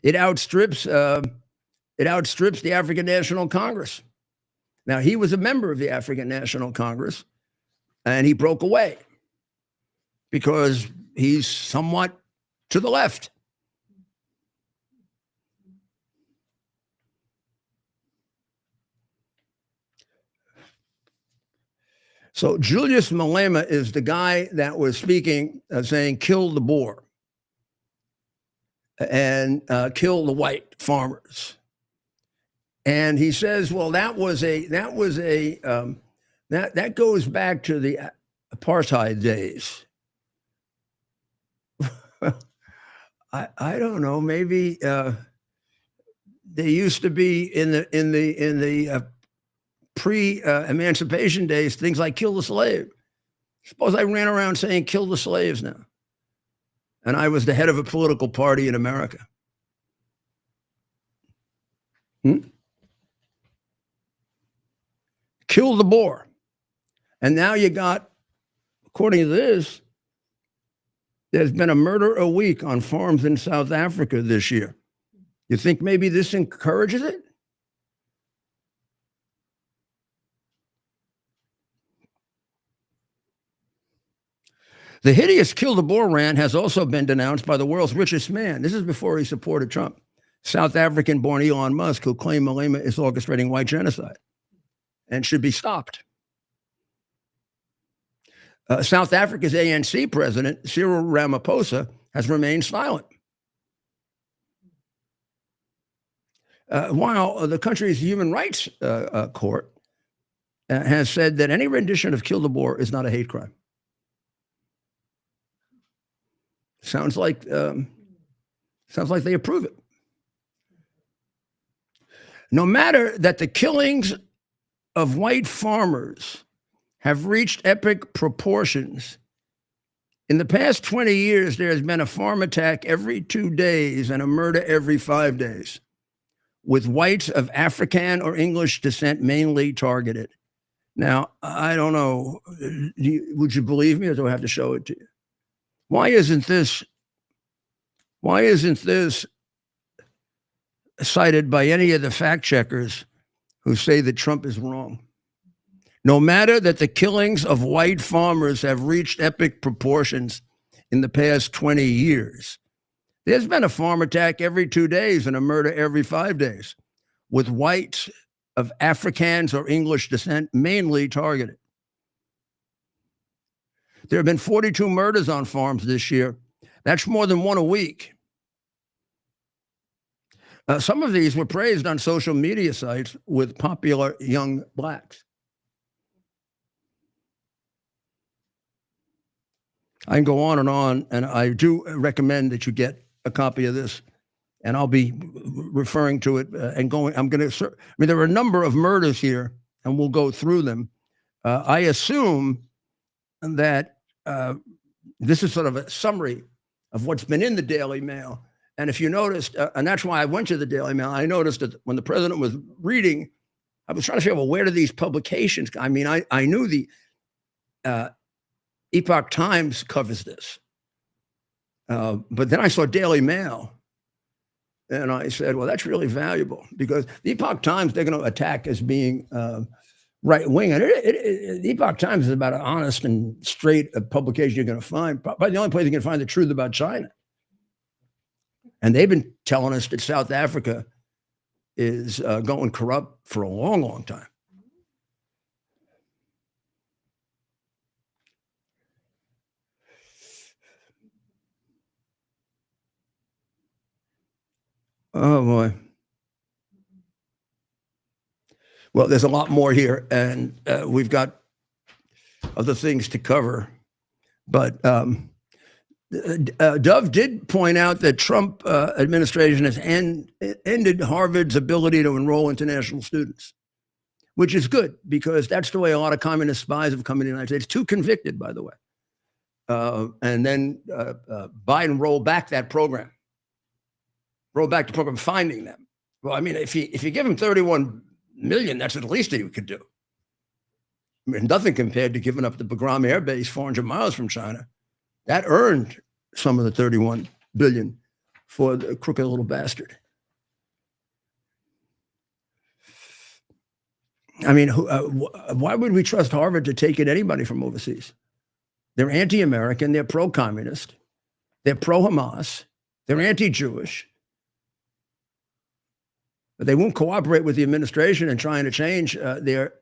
It outstrips the African National Congress. Now, he was a member of the African National Congress, and he broke away because he's somewhat to the left. So Julius Malema is the guy that was speaking, saying, kill the Boer and kill the white farmers. And he says, well, that goes back to the apartheid days. I don't know. Maybe they used to be in the pre-emancipation days, things like kill the slave. Suppose I ran around saying kill the slaves now, and I was the head of a political party in America. Kill the Boer. And now you got, according to this, there's been a murder a week on farms in South Africa this year. You think maybe this encourages it? The hideous kill the Boer rant has also been denounced by the world's richest man. This is before he supported Trump. South African-born Elon Musk, who claimed Malema is orchestrating white genocide and should be stopped. South Africa's ANC president, Cyril Ramaphosa, has remained silent. While the country's human rights court has said that any rendition of kill the Boer is not a hate crime. Sounds like they approve it. No matter that the killings of white farmers have reached epic proportions, in the past 20 years, there has been a farm attack every 2 days and a murder every 5 days, with whites of African or English descent mainly targeted. Now, I don't know, would you believe me, or do I have to show it to you? Why isn't this cited by any of the fact checkers who say that Trump is wrong? No matter that the killings of white farmers have reached epic proportions in the past 20 years, there's been a farm attack every 2 days and a murder every 5 days, with whites of Afrikaans or English descent mainly targeted. There have been 42 murders on farms this year. That's more than one a week. Some of these were praised on social media sites with popular young blacks. I can go on, and I do recommend that you get a copy of this, and I'll be referring to it there are a number of murders here, and we'll go through them. I assume that this is sort of a summary of what's been in the Daily Mail. And if you noticed, and that's why I went to the Daily Mail, I noticed that when the president was reading, I was trying to figure out, well, where do these publications go? I mean, I knew the Epoch Times covers this. But then I saw Daily Mail, and I said, well, that's really valuable, because the Epoch Times, they're going to attack as being right-wing. And the Epoch Times is about an honest and straight publication you're going to find. Probably the only place you can find the truth about China. And they've been telling us that South Africa is going corrupt for a long, long time. Oh, boy. Well, there's a lot more here, and we've got other things to cover. But Dove did point out that Trump administration has ended Harvard's ability to enroll international students, which is good, because that's the way a lot of communist spies have come into the United States, 2 convicted, by the way. And then Biden rolled back that program. Roll back the program, finding them. Well, I mean, if you give him 31 million, that's at least he could do. I mean, nothing compared to giving up the Bagram Air Base 400 miles from China. That earned some of the 31 billion for the crooked little bastard. I mean, why would we trust Harvard to take in anybody from overseas? They're anti-American. They're pro-communist. They're pro-Hamas. They're anti-Jewish. But they won't cooperate with the administration in trying to change their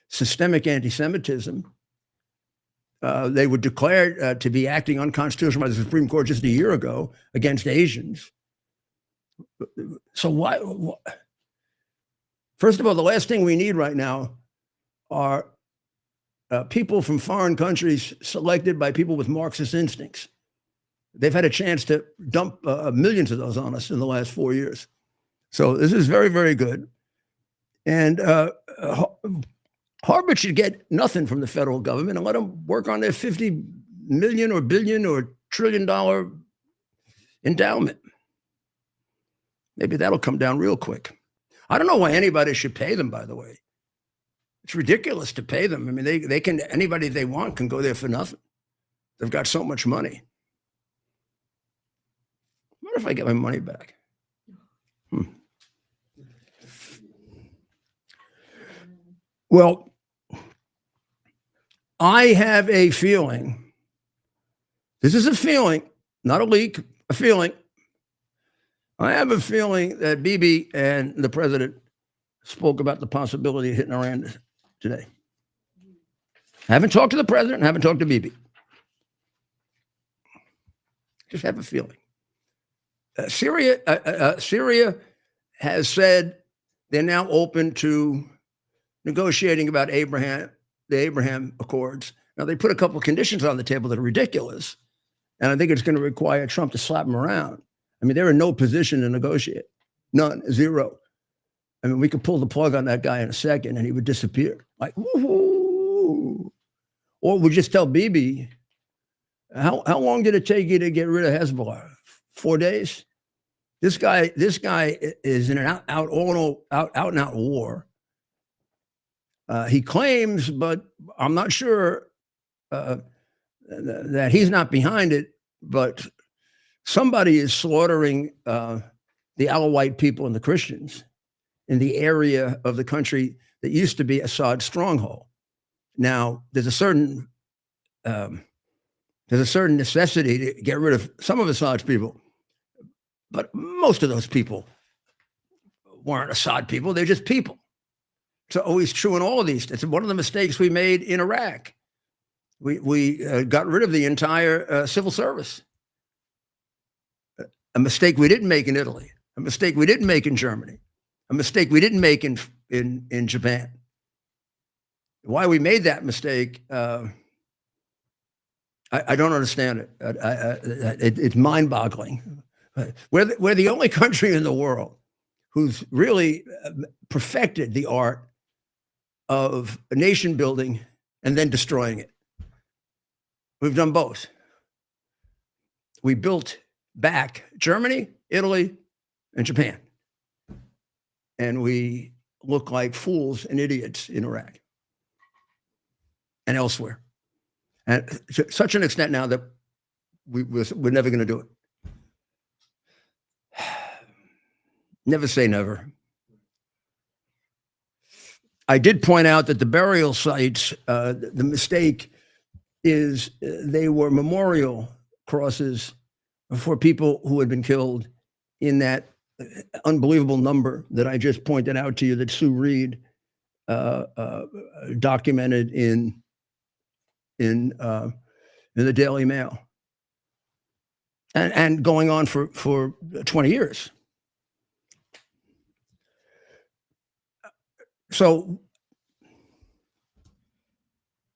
systemic anti-Semitism They were declared to be acting unconstitutional by the Supreme Court just a year ago against Asians. So why? First of all, the last thing we need right now are people from foreign countries selected by people with Marxist instincts. They've had a chance to dump millions of those on us in the last 4 years. So this is very, very good. And Harvard should get nothing from the federal government and let them work on their $50 million or billion or $1 trillion endowment. Maybe that'll come down real quick. I don't know why anybody should pay them, by the way. It's ridiculous to pay them. I mean, they can, anybody they want can go there for nothing. They've got so much money. What if I get my money back? Well, I have a feeling, this is a feeling, not a leak, a feeling. I have a feeling that Bibi and the president spoke about the possibility of hitting Iran today. I haven't talked to the president, I haven't talked to Bibi. Just have a feeling. Syria has said they're now open to negotiating about the Abraham Accords. Now, they put a couple of conditions on the table that are ridiculous, and I think it's going to require Trump to slap them around. I mean, they're in no position to negotiate. None, zero. I mean, we could pull the plug on that guy in a second and he would disappear. Like, woo-hoo. Or we just tell Bibi, how long did it take you to get rid of Hezbollah? 4 days? This guy is in an out and out war. He claims, but I'm not sure that he's not behind it, but somebody is slaughtering the Alawite people and the Christians in the area of the country that used to be Assad's stronghold. Now, there's a certain necessity to get rid of some of Assad's people, but most of those people weren't Assad people. They're just people. It's always true in all of these. It's one of the mistakes we made in Iraq. We got rid of the entire civil service. A mistake we didn't make in Italy. A mistake we didn't make in Germany. A mistake we didn't make in Japan. Why we made that mistake, I don't understand it. It's mind-boggling. We're the only country in the world who's really perfected the art of nation building and then destroying it. We've done both. We built back Germany, Italy, and Japan. And we look like fools and idiots in Iraq and elsewhere. And to such an extent now that we're never going to do it. Never say never. I did point out that the burial sites, the mistake is they were memorial crosses for people who had been killed in that unbelievable number that I just pointed out to you that Sue Reed documented in the Daily Mail, and going on for 20 years. So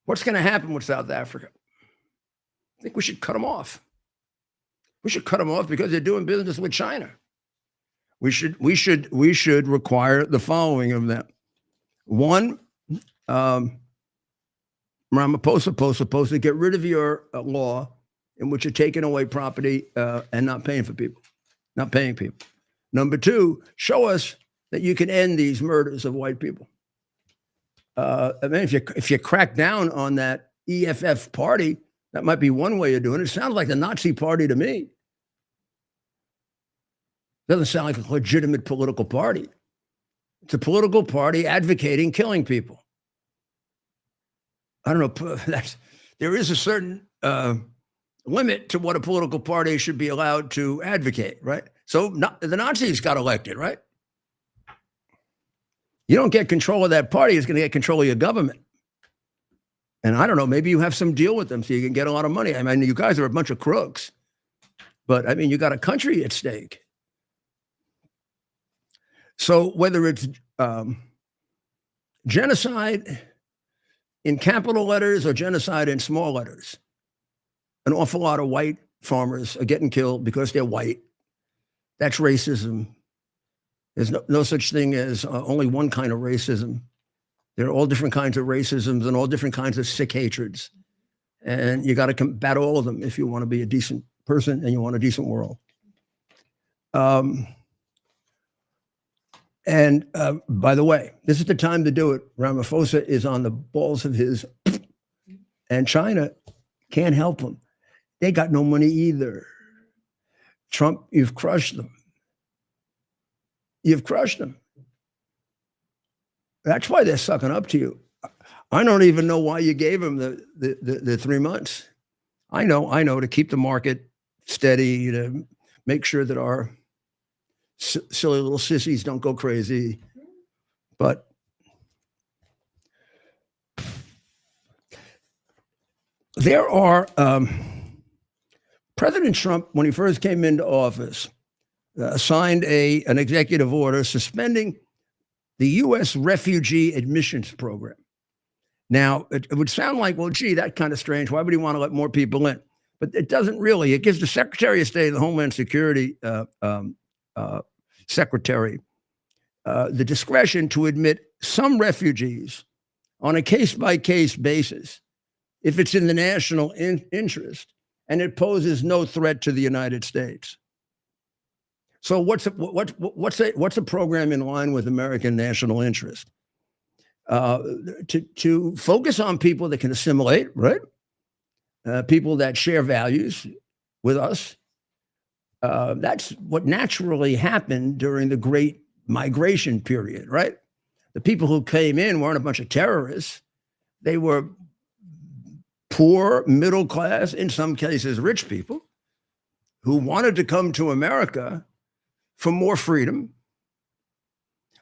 what's going to happen with South Africa? I think we should cut them off. We should cut them off because they're doing business with China. We should require the following of them. One, Ramaphosa supposed to get rid of your law in which you're taking away property and not paying people. Number two, show us that you can end these murders of white people. I mean, if you crack down on that EFF party, that might be one way of doing it. It sounds like the Nazi party to me. Doesn't sound like a legitimate political party. It's a political party advocating killing people. I don't know. There is a certain limit to what a political party should be allowed to advocate, right? So the Nazis got elected, right? You don't get control of that party, it's going to get control of your government. And I don't know, maybe you have some deal with them so you can get a lot of money. I mean, you guys are a bunch of crooks, but I mean, you got a country at stake. So whether it's genocide in capital letters or genocide in small letters, an awful lot of white farmers are getting killed because they're white. That's racism. There's no such thing as only one kind of racism. There are all different kinds of racisms and all different kinds of sick hatreds. And you got to combat all of them if you want to be a decent person and you want a decent world. And by the way, this is the time to do it. Ramaphosa is on the balls of his, and China can't help him. They got no money either. Trump, you've crushed them. You've crushed them. That's why they're sucking up to you. I don't even know why you gave them the 3 months. I know to keep the market steady, to make sure that our silly little sissies don't go crazy. But there are, President Trump, when he first came into office, signed an executive order suspending the U.S. refugee admissions program. Now, it would sound like, well, gee, that's kind of strange. Why would he want to let more people in? But it doesn't really. It gives the Secretary of State, the Homeland Security Secretary, the discretion to admit some refugees on a case-by-case basis if it's in the national interest and it poses no threat to the United States. So what's a program in line with American national interest? To focus on people that can assimilate, right? People that share values with us. That's what naturally happened during the Great Migration period, right? The people who came in weren't a bunch of terrorists. They were poor, middle class, in some cases rich people who wanted to come to America for more freedom,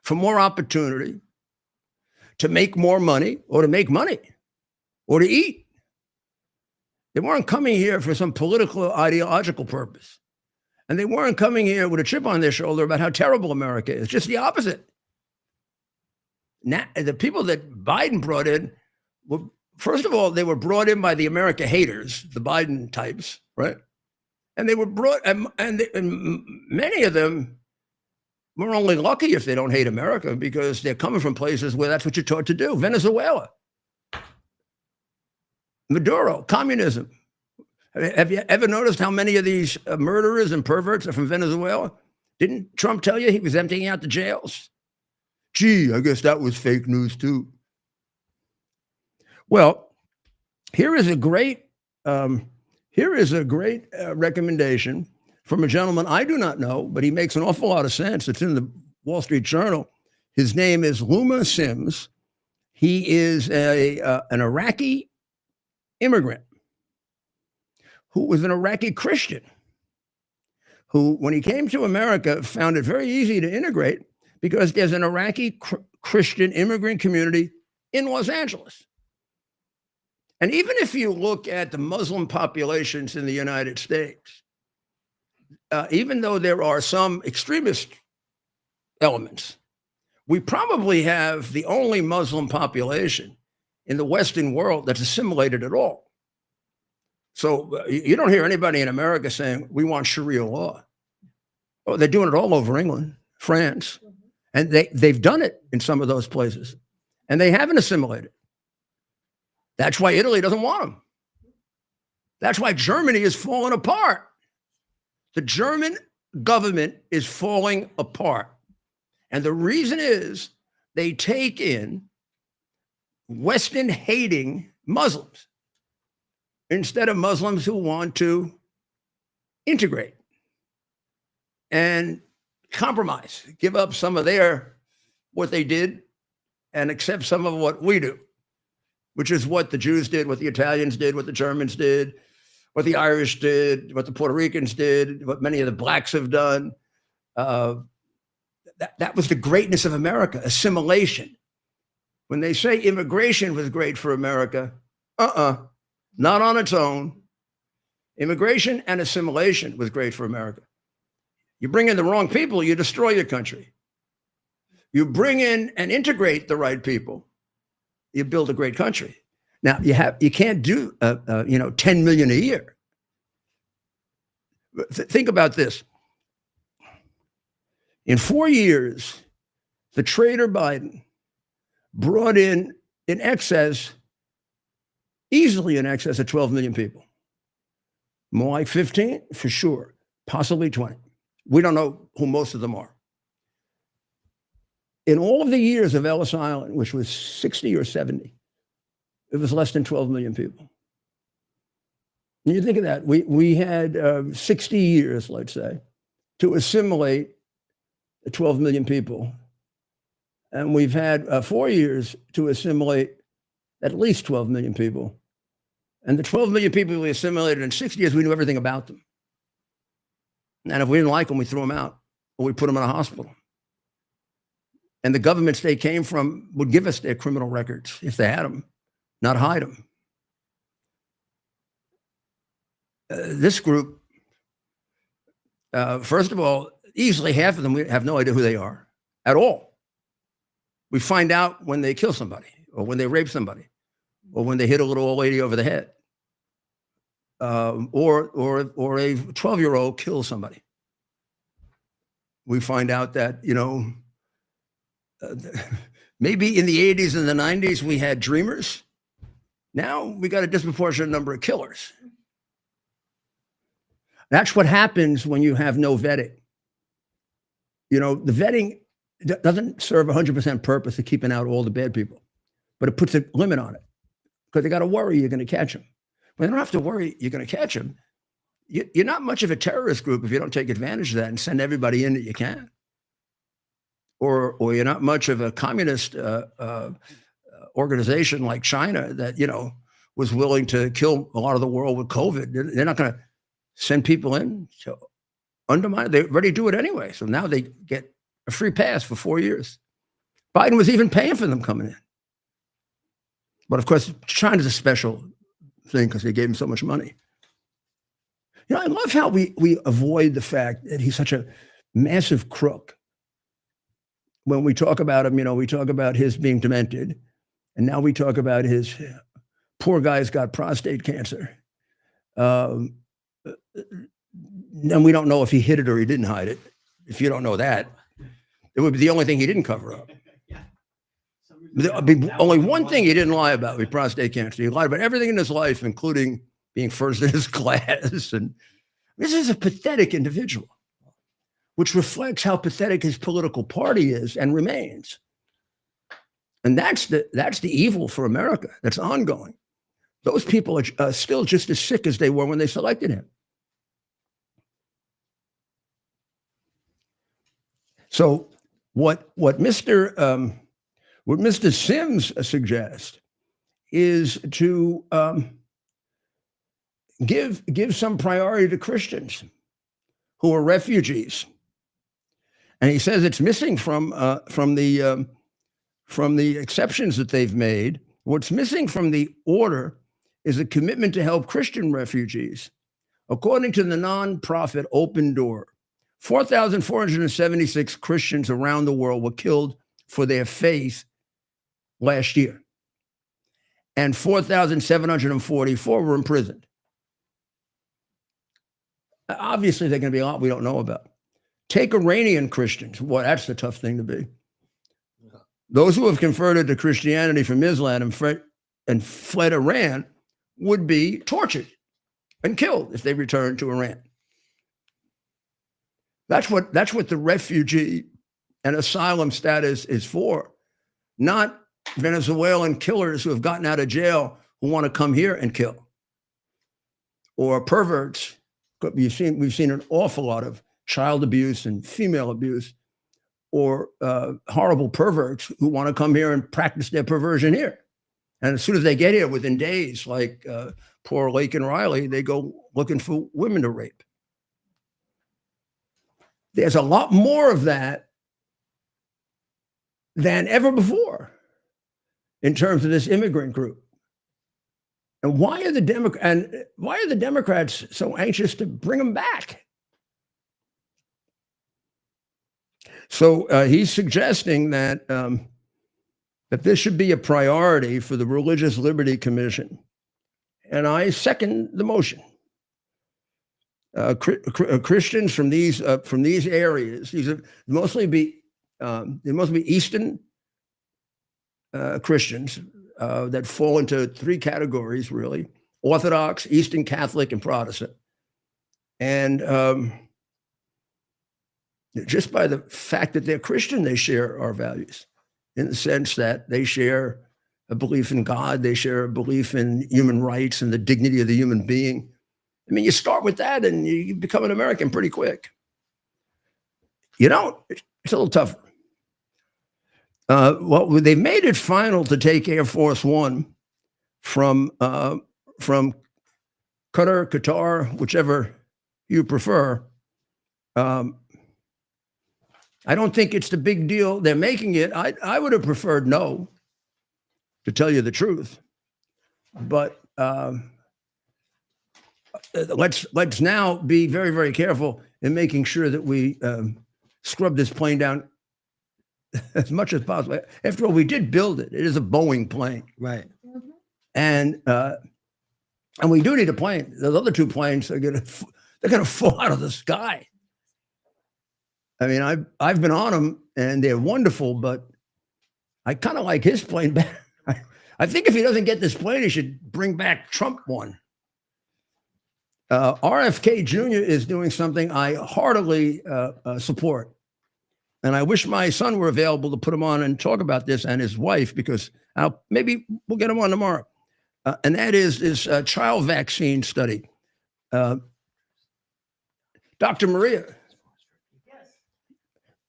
for more opportunity, to make more money or to make money or to eat. They weren't coming here for some political ideological purpose. And they weren't coming here with a chip on their shoulder about how terrible America is. Just the opposite. Now, the people that Biden brought in were, first of all, they were brought in by the America haters, the Biden types, right? And they were brought, and many of them were only lucky if they don't hate America because they're coming from places where that's what you're taught to do. Venezuela, Maduro, communism. Have you ever noticed how many of these murderers and perverts are from Venezuela? Didn't Trump tell you he was emptying out the jails? Gee, I guess that was fake news too. Well, here is a great recommendation from a gentleman I do not know, but he makes an awful lot of sense. It's in the Wall Street Journal. His name is Luma Sims. He is an Iraqi immigrant who was an Iraqi Christian who, when he came to America, found it very easy to integrate because there's an Iraqi Christian immigrant community in Los Angeles. And even if you look at the Muslim populations in the United States, even though there are some extremist elements, we probably have the only Muslim population in the Western world that's assimilated at all. So you don't hear anybody in America saying, we want Sharia law. Oh, they're doing it all over England, France, and they've done it in some of those places, and they haven't assimilated. That's why Italy doesn't want them. That's why Germany is falling apart. The German government is falling apart. And the reason is they take in Western-hating Muslims instead of Muslims who want to integrate and compromise, give up some of what they did and accept some of what we do, which is what the Jews did, what the Italians did, what the Germans did, what the Irish did, what the Puerto Ricans did, what many of the blacks have done. That was the greatness of America, assimilation. When they say immigration was great for America, Not on its own. Immigration and assimilation was great for America. You bring in the wrong people, you destroy your country. You bring in and integrate the right people, you build a great country. Now you can't do 10 million a year. Think about this. In 4 years, the traitor Biden brought in easily in excess of 12 million people. More like 15 for sure, possibly 20. We don't know who most of them are. In all of the years of Ellis Island, which was 60 or 70, it was less than 12 million people. And you think of that, we had 60 years, let's say, to assimilate 12 million people. And we've had 4 years to assimilate at least 12 million people. And the 12 million people we assimilated in 60 years, we knew everything about them. And if we didn't like them, we threw them out or we put them in a hospital. And the governments they came from would give us their criminal records if they had them, not hide them. This group, first of all, easily half of them, we have no idea who they are at all. We find out when they kill somebody or when they rape somebody or when they hit a little old lady over the head or a 12-year-old kills somebody. We find out that, maybe in the 80s and the 90s, we had dreamers. Now we got a disproportionate number of killers. That's what happens when you have no vetting. The vetting doesn't serve 100% purpose of keeping out all the bad people, but it puts a limit on it because they got to worry you're going to catch them. But they don't have to worry you're going to catch them. You're not much of a terrorist group if you don't take advantage of that and send everybody in that you can. Or you're not much of a communist organization like China that, was willing to kill a lot of the world with COVID. They're not going to send people in to undermine it. They already do it anyway. So now they get a free pass for 4 years. Biden was even paying for them coming in. But of course, China's a special thing because they gave him so much money. I love how we avoid the fact that he's such a massive crook. When we talk about him, we talk about his being demented. And now we talk about his poor guy's got prostate cancer. And we don't know if he hid it or he didn't hide it. If you don't know that, it would be the only thing he didn't cover up. There'd be only one thing he didn't lie about with prostate cancer. He lied about everything in his life, including being first in his class. And this is a pathetic individual, which reflects how pathetic his political party is and remains. And that's the evil for America that's ongoing. Those people are still just as sick as they were when they selected him. So what Mr. Sims suggests is to give some priority to Christians who are refugees. And he says it's missing from the exceptions that they've made. What's missing from the order is a commitment to help Christian refugees. According to the nonprofit Open Door, 4,476 Christians around the world were killed for their faith last year, and 4,744 were imprisoned. Obviously, there are going to be a lot we don't know about. Take Iranian Christians. Boy, that's the tough thing to be. Those who have converted to Christianity from Islam and fled Iran would be tortured and killed if they returned to Iran. That's what the refugee and asylum status is for, not Venezuelan killers who have gotten out of jail who want to come here and kill, or perverts. We've seen an awful lot of child abuse and female abuse, or horrible perverts who want to come here and practice their perversion here. And as soon as they get here, within days, like poor Lake and Riley, they go looking for women to rape. There's a lot more of that than ever before in terms of this immigrant group. And why are the Democrats so anxious to bring them back? So he's suggesting that that this should be a priority for the Religious Liberty Commission, and I second the motion. Christians from these areas, these are mostly be Eastern Christians that fall into three categories, really: Orthodox, Eastern Catholic, and Protestant. And just by the fact that they're Christian, they share our values, in the sense that they share a belief in God, they share a belief in human rights and the dignity of the human being. I mean, you start with that and you become an American pretty quick. You don't, it's a little tougher. Well, they've made it final to take Air Force One from Qatar, whichever you prefer. I don't think it's the big deal. They're making it. I would have preferred no, to tell you the truth. But let's now be very, very careful in making sure that we scrub this plane down as much as possible. After all, we did build it. It is a Boeing plane, Right. and we do need a plane. Those other two planes are they're gonna fall out of the sky. I mean, I've been on them and they're wonderful, but I kind of like his plane better. I think if he doesn't get this plane, he should bring back Trump one. RFK Jr. is doing something I heartily support. And I wish my son were available to put him on and talk about this, and his wife, because maybe we'll get him on tomorrow. And that is this child vaccine study. Dr. Maria.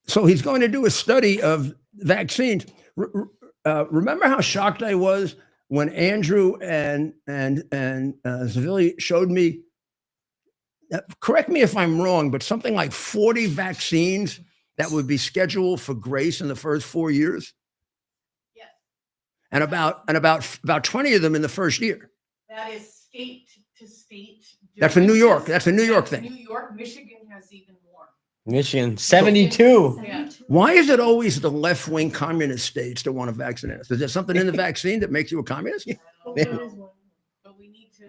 So he's going to do a study of vaccines. Remember how shocked I was when Andrew and Zavili showed me, correct me if I'm wrong, but something like 40 vaccines that would be scheduled for grace in the first 4 years? Yes. And about 20 of them in the first year. That is state to state. That's in New York. That's a New York thing. New York, Michigan has even more. Michigan, 72. Yeah. Why is it always the left-wing communist states that want to vaccinate us? Is there something in the vaccine that makes you a communist? But we need to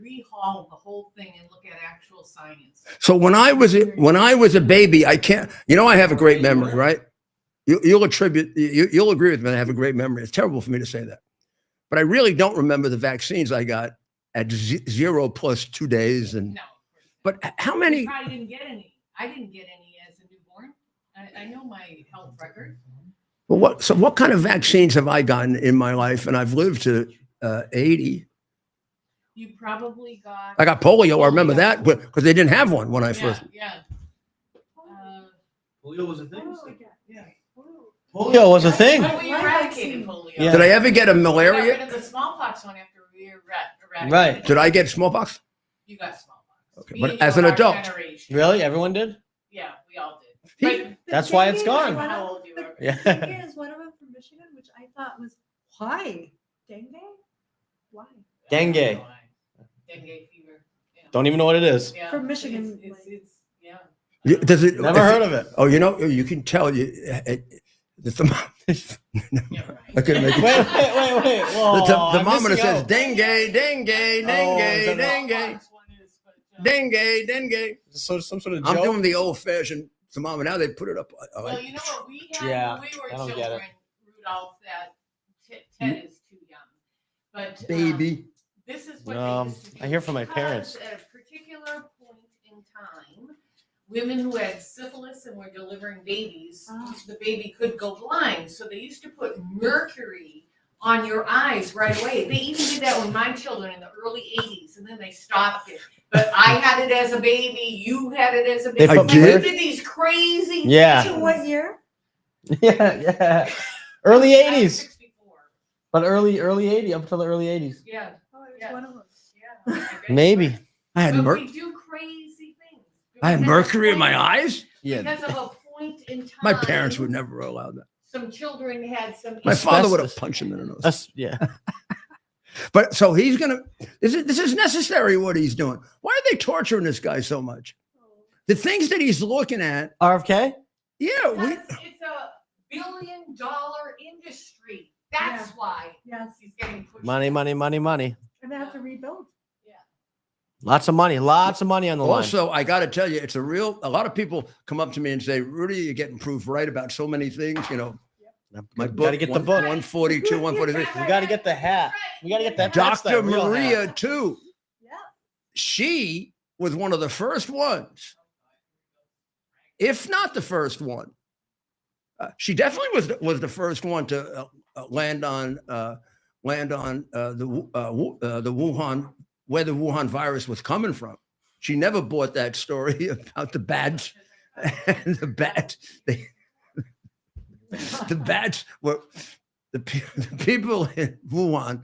rehaul the whole thing and look at actual science. So when I was a baby, I can't. You know, I have a great memory, right? You'll agree with me. I have a great memory. It's terrible for me to say that, but I really don't remember the vaccines I got at 0 plus 2 days. And No. but how many? You probably didn't get any. I didn't get any as a newborn. I know my health record. Well, what kind of vaccines have I gotten in my life? And I've lived to 80. You probably got. I got polio. I remember that because they didn't have one when I first. Yeah. Polio was a thing. Yeah. Polio was a thing. Well, we eradicated polio. Yeah. Did I ever get a We got rid malaria? of the smallpox one after we eradicated. Right. Did I get smallpox? You got smallpox. Okay, Me but and as you an are adult. our generation. Really? Everyone did? Yeah, we all did. He- That's why it's gone. How old you are. Yeah. Dengue is one of them from Michigan, which I thought was why? Dengue? Why? Dengue. Dengue fever. Yeah. Don't even know what it is. Yeah. From Michigan, It's yeah. Does it? Never heard of it. Oh, you know, you can tell you. I couldn't make it. Wait. The Whoa, I'm thermometer missing says out. dengue. So some sort of I'm joke. doing the old-fashioned thermometer. Now they put it up. Well, you know what we had Yeah, when we I were don't get children, Rudolph, that Ted is too young. But Baby. this is what No, they used to do. I hear from my Because parents. At a particular point in time, women who had syphilis and were delivering babies, the baby could go blind. So they used to put mercury on your eyes right away. They even did that with my children in the early 80s, and then they stopped it. But I had it as a baby. You had it as a baby. I Like, did? we did these crazy Yeah. things. What year? Yeah. Early I was 80s. 64. But early 80s, up until the early 80s. Yeah. Oh, it was Yeah. one of them. Yeah. Maybe. I had But we do crazy things. I had Because mercury in of a my point- eyes. Yeah. Because of a point in time. My parents would never allow that. Some children had some. My father would have Asbestos. punched him in the nose. That's, yeah. But so he's gonna. This is necessary. What he's doing. Why are they torturing this guy so much? The things that he's looking at. RFK? Yeah, It's a billion-dollar industry. That's why he's getting pushed. Money, money, money, money. And they have to rebuild. Lots of money on the line. Also, I got to tell you, it's a lot of people come up to me and say, Rudy, you're getting proved right about so many things. You know, my book, Gotta get the book. 142, 143. We got to get the hat. We got to get that. Dr. real Maria, hat. too. Yeah. She was one of the first ones, if not the first one. She definitely was the first one to land on the Wuhan, where the Wuhan virus was coming from. She never bought that story about the bats and the bats. The bats were the people in Wuhan.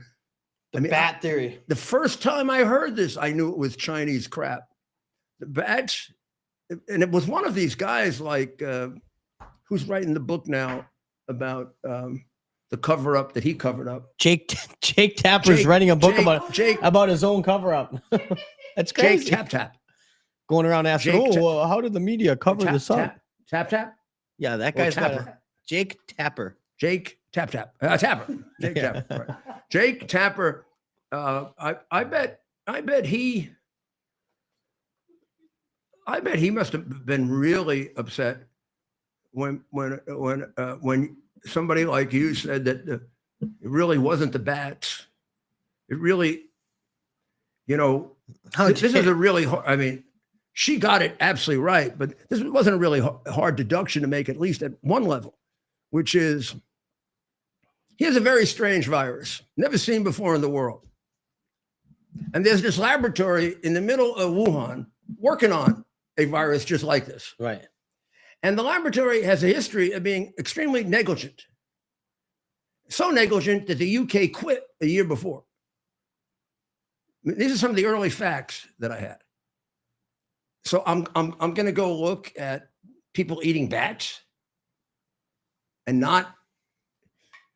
Bat theory. The first time I heard this, I knew it was Chinese crap. The bats, and it was one of these guys like who's writing the book now about the cover up that he covered up. Jake Tapper's writing a book about his own cover up. That's crazy. Jake Tap. Going around asking, well, how did the media cover this up? Tap. Yeah, that guy's got Jake Tapper. Jake Tapper. Jake Tapper. Right. Jake Tapper. I bet he must have been really upset when somebody like you said that it really wasn't the bats. It really, this is a really hard, I mean, she got it absolutely right, but this wasn't a really hard deduction to make, at least at one level, which is, here's a very strange virus, never seen before in the world. And there's this laboratory in the middle of Wuhan working on a virus just like this. Right. And the laboratory has a history of being extremely negligent. So negligent that the UK quit a year before. These are some of the early facts that I had. So I'm going to go look at people eating bats and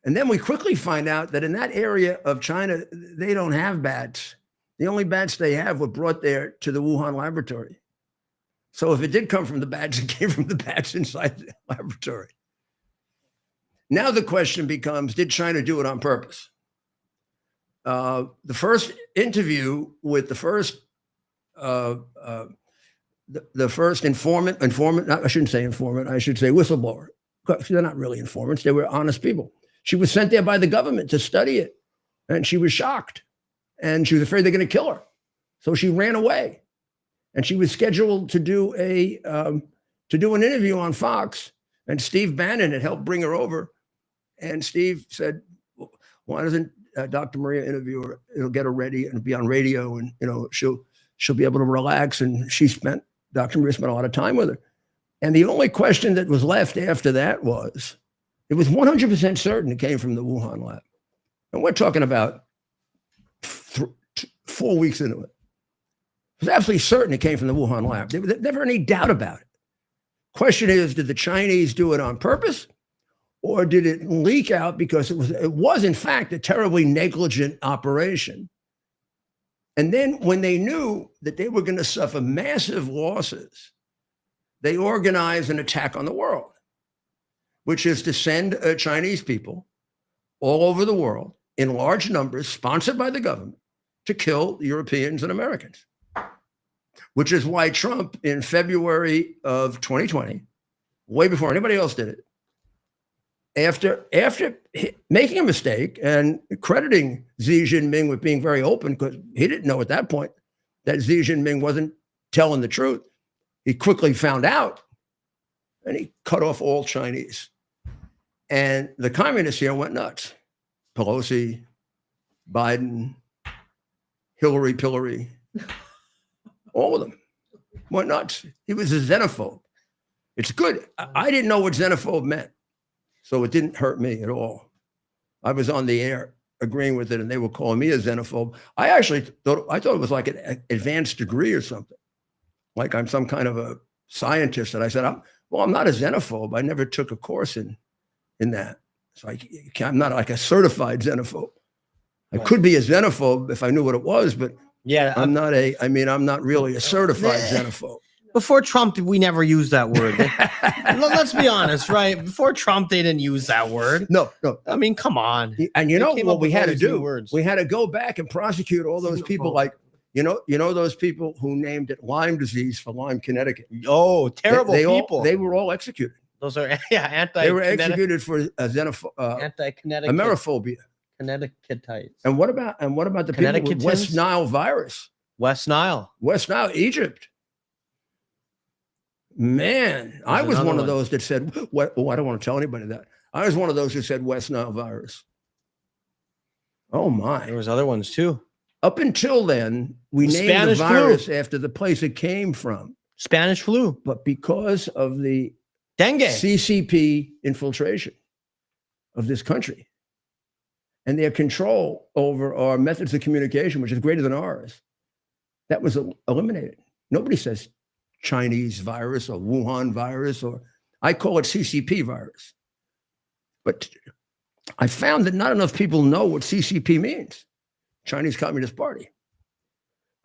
then we quickly find out that in that area of China, they don't have bats. The only bats they have were brought there to the Wuhan laboratory. So if it did come from the bats, it came from the bats inside the laboratory. Now the question becomes, did China do it on purpose? The first interview with the first informant, I shouldn't say informant, I should say whistleblower. They're not really informants, they were honest people. She was sent there by the government to study it, and she was shocked, and she was afraid they're going to kill her. So she ran away, and she was scheduled to do an interview on Fox, and Steve Bannon had helped bring her over. And Steve said, why doesn't Dr. Maria interview her? It'll get her ready and be on radio, and she'll be able to relax. And Dr. Maria spent a lot of time with her. And the only question that was left after that was, it was 100% certain it came from the Wuhan lab. And we're talking about 4 weeks into it. It was absolutely certain it came from the Wuhan lab. There was never any doubt about it. Question is, did the Chinese do it on purpose? Or did it leak out because it was in fact a terribly negligent operation? And then when they knew that they were going to suffer massive losses, they organized an attack on the world, which is to send Chinese people all over the world in large numbers, sponsored by the government, to kill Europeans and Americans. Which is why Trump in February of 2020, way before anybody else did it, after making a mistake and crediting Xi Jinping with being very open, because he didn't know at that point that Xi Jinping wasn't telling the truth. He quickly found out, and he cut off all Chinese. And the communists here went nuts. Pelosi, Biden, Hillary Pillary, all of them went nuts. He was a xenophobe. It's good. I didn't know what xenophobe meant, so it didn't hurt me at all. I was on the air agreeing with it, and they were calling me a xenophobe. I actually thought it was like an advanced degree or something, like I'm some kind of a scientist. And I said, I'm not a xenophobe. I never took a course in that. So I'm not like a certified xenophobe. I could be a xenophobe if I knew what it was, but Yeah, I'm not really a certified xenophobe. before Trump, we never used that word. Let's be honest, right? Before Trump, they didn't use that word. No. I mean, come on. And you They know came what up we with had all to these new do? words. We had to go back and prosecute all those people like, you know those people who named it Lyme disease for Lyme, Connecticut. Oh, terrible people. They were all executed. Those are anti. They were executed for anti-Connecticut. Amerophobia. Connecticutites. And what about the people with West Nile virus? West Nile, Egypt. Man, I was one of those that said, I don't want to tell anybody that. I was one of those who said West Nile virus. Oh my. There was other ones too. Up until then, we named Spanish the virus flu. after the place it came from. Spanish flu. But because of the Dengue. CCP infiltration of this country and their control over our methods of communication, which is greater than ours, that was eliminated. Nobody says Chinese virus or Wuhan virus, or I call it CCP virus. But I found that not enough people know what CCP means, Chinese Communist Party.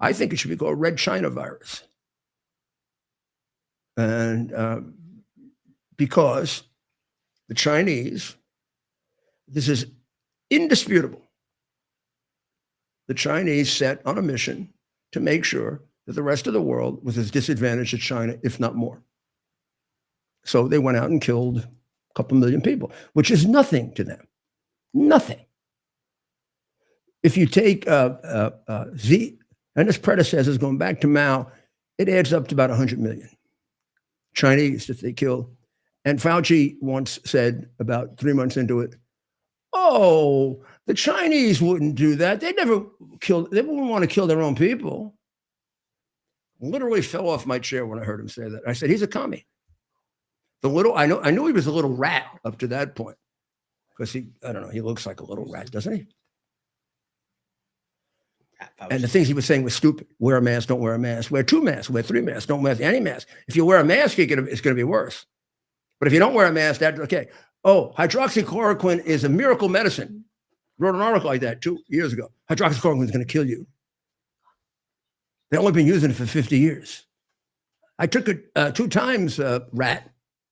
I think it should be called Red China virus. And because the Chinese, this is indisputable, the Chinese set on a mission to make sure that the rest of the world was as disadvantaged as China, if not more. So they went out and killed a couple million people, which is nothing to them. Nothing. If you take Xi and his predecessors going back to Mao, it adds up to about 100 million Chinese that they killed. And Fauci once said about 3 months into it, oh, the Chinese wouldn't do that. They wouldn't want to kill their own people. Literally fell off my chair when I heard him say that. I said, he's a commie. I knew he was a little rat up to that point. Because he looks like a little rat, doesn't he? And the things he was saying were stupid. Wear a mask, don't wear a mask. Wear 2 masks, wear 3 masks, don't wear any mask. If you wear a mask, it's going to be worse. But if you don't wear a mask, that's okay. Oh, hydroxychloroquine is a miracle medicine. Wrote an article like that 2 years ago. Hydroxychloroquine is going to kill you. They've only been using it for 50 years. I took it 2 times, rat,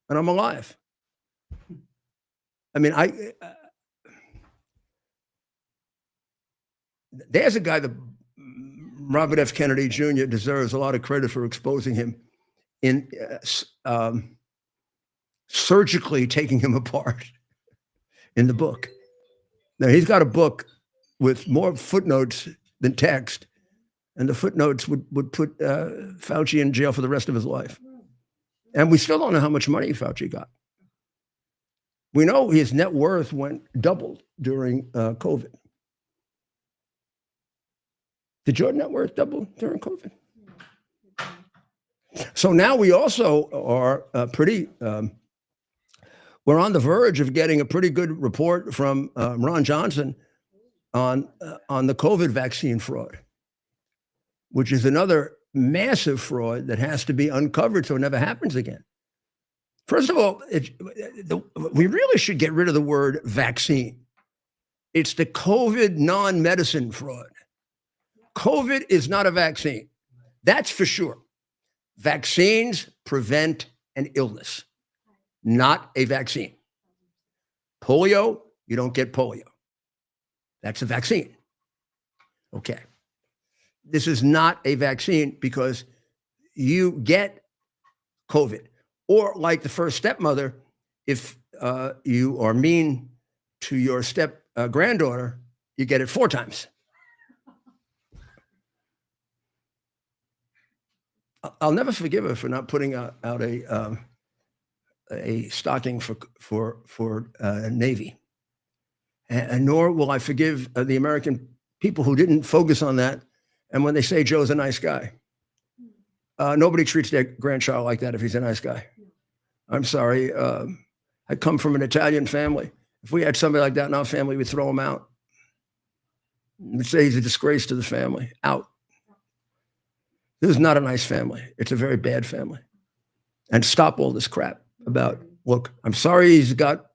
and I'm alive. I mean, there's a guy that Robert F. Kennedy Jr. deserves a lot of credit for exposing him in surgically taking him apart in the book. Now, he's got a book with more footnotes than text, and the footnotes would put Fauci in jail for the rest of his life. And we still don't know how much money Fauci got. We know his net worth doubled during COVID. Did your net worth double during COVID? So now we also are we're on the verge of getting a pretty good report from Ron Johnson on the COVID vaccine fraud, which is another massive fraud that has to be uncovered so it never happens again. First of all, we really should get rid of the word vaccine. It's the COVID non-medicine fraud. COVID is not a vaccine. That's for sure. Vaccines prevent an illness, not a vaccine. Polio, you don't get polio. That's a vaccine. Okay. This is not a vaccine because you get COVID. Or like the first stepmother, if you are mean to your step granddaughter, you get it 4 times. I'll never forgive her for not putting out a stocking for Navy, and nor will I forgive the American people who didn't focus on that. And when they say Joe's a nice guy, nobody treats their grandchild like that if he's a nice guy. I'm sorry. I come from an Italian family. If we had somebody like that in our family, we'd throw him out. We'd say he's a disgrace to the family. Out. This is not a nice family. It's a very bad family. And stop all this crap about, look, I'm sorry he's got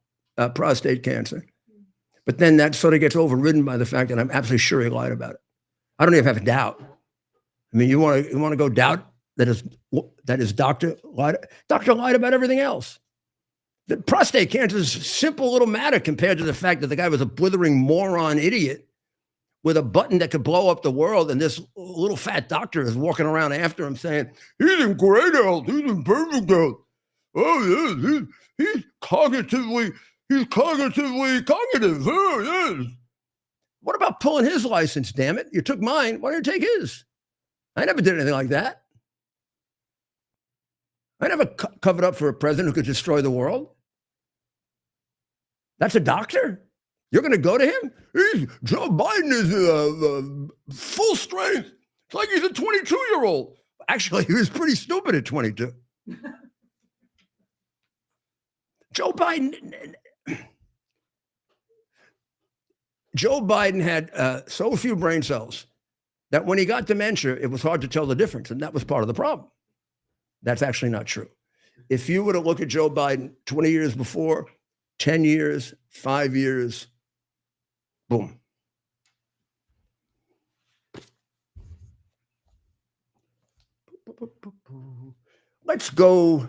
prostate cancer, But then that sort of gets overridden by the fact that I'm absolutely sure he lied about it. I don't even have a doubt. I mean, you want to go doubt that his doctor lied? Doctor lied about everything else. The prostate cancer is a simple little matter compared to the fact that the guy was a blithering moron idiot with a button that could blow up the world, and this little fat doctor is walking around after him saying, he's in great health, he's in perfect health. Oh, yes, he's cognitive. Oh, yes. What about pulling his license, damn it? You took mine, why don't you take his? I never did anything like that. I never covered up for a president who could destroy the world. That's a doctor? You're going to go to him? Joe Biden is full strength. It's like he's a 22-year-old. Actually, he was pretty stupid at 22. Joe Biden had so few brain cells that when he got dementia, it was hard to tell the difference, and that was part of the problem. That's actually not true. If you were to look at Joe Biden 20 years before, 10 years, 5 years, boom. Let's go.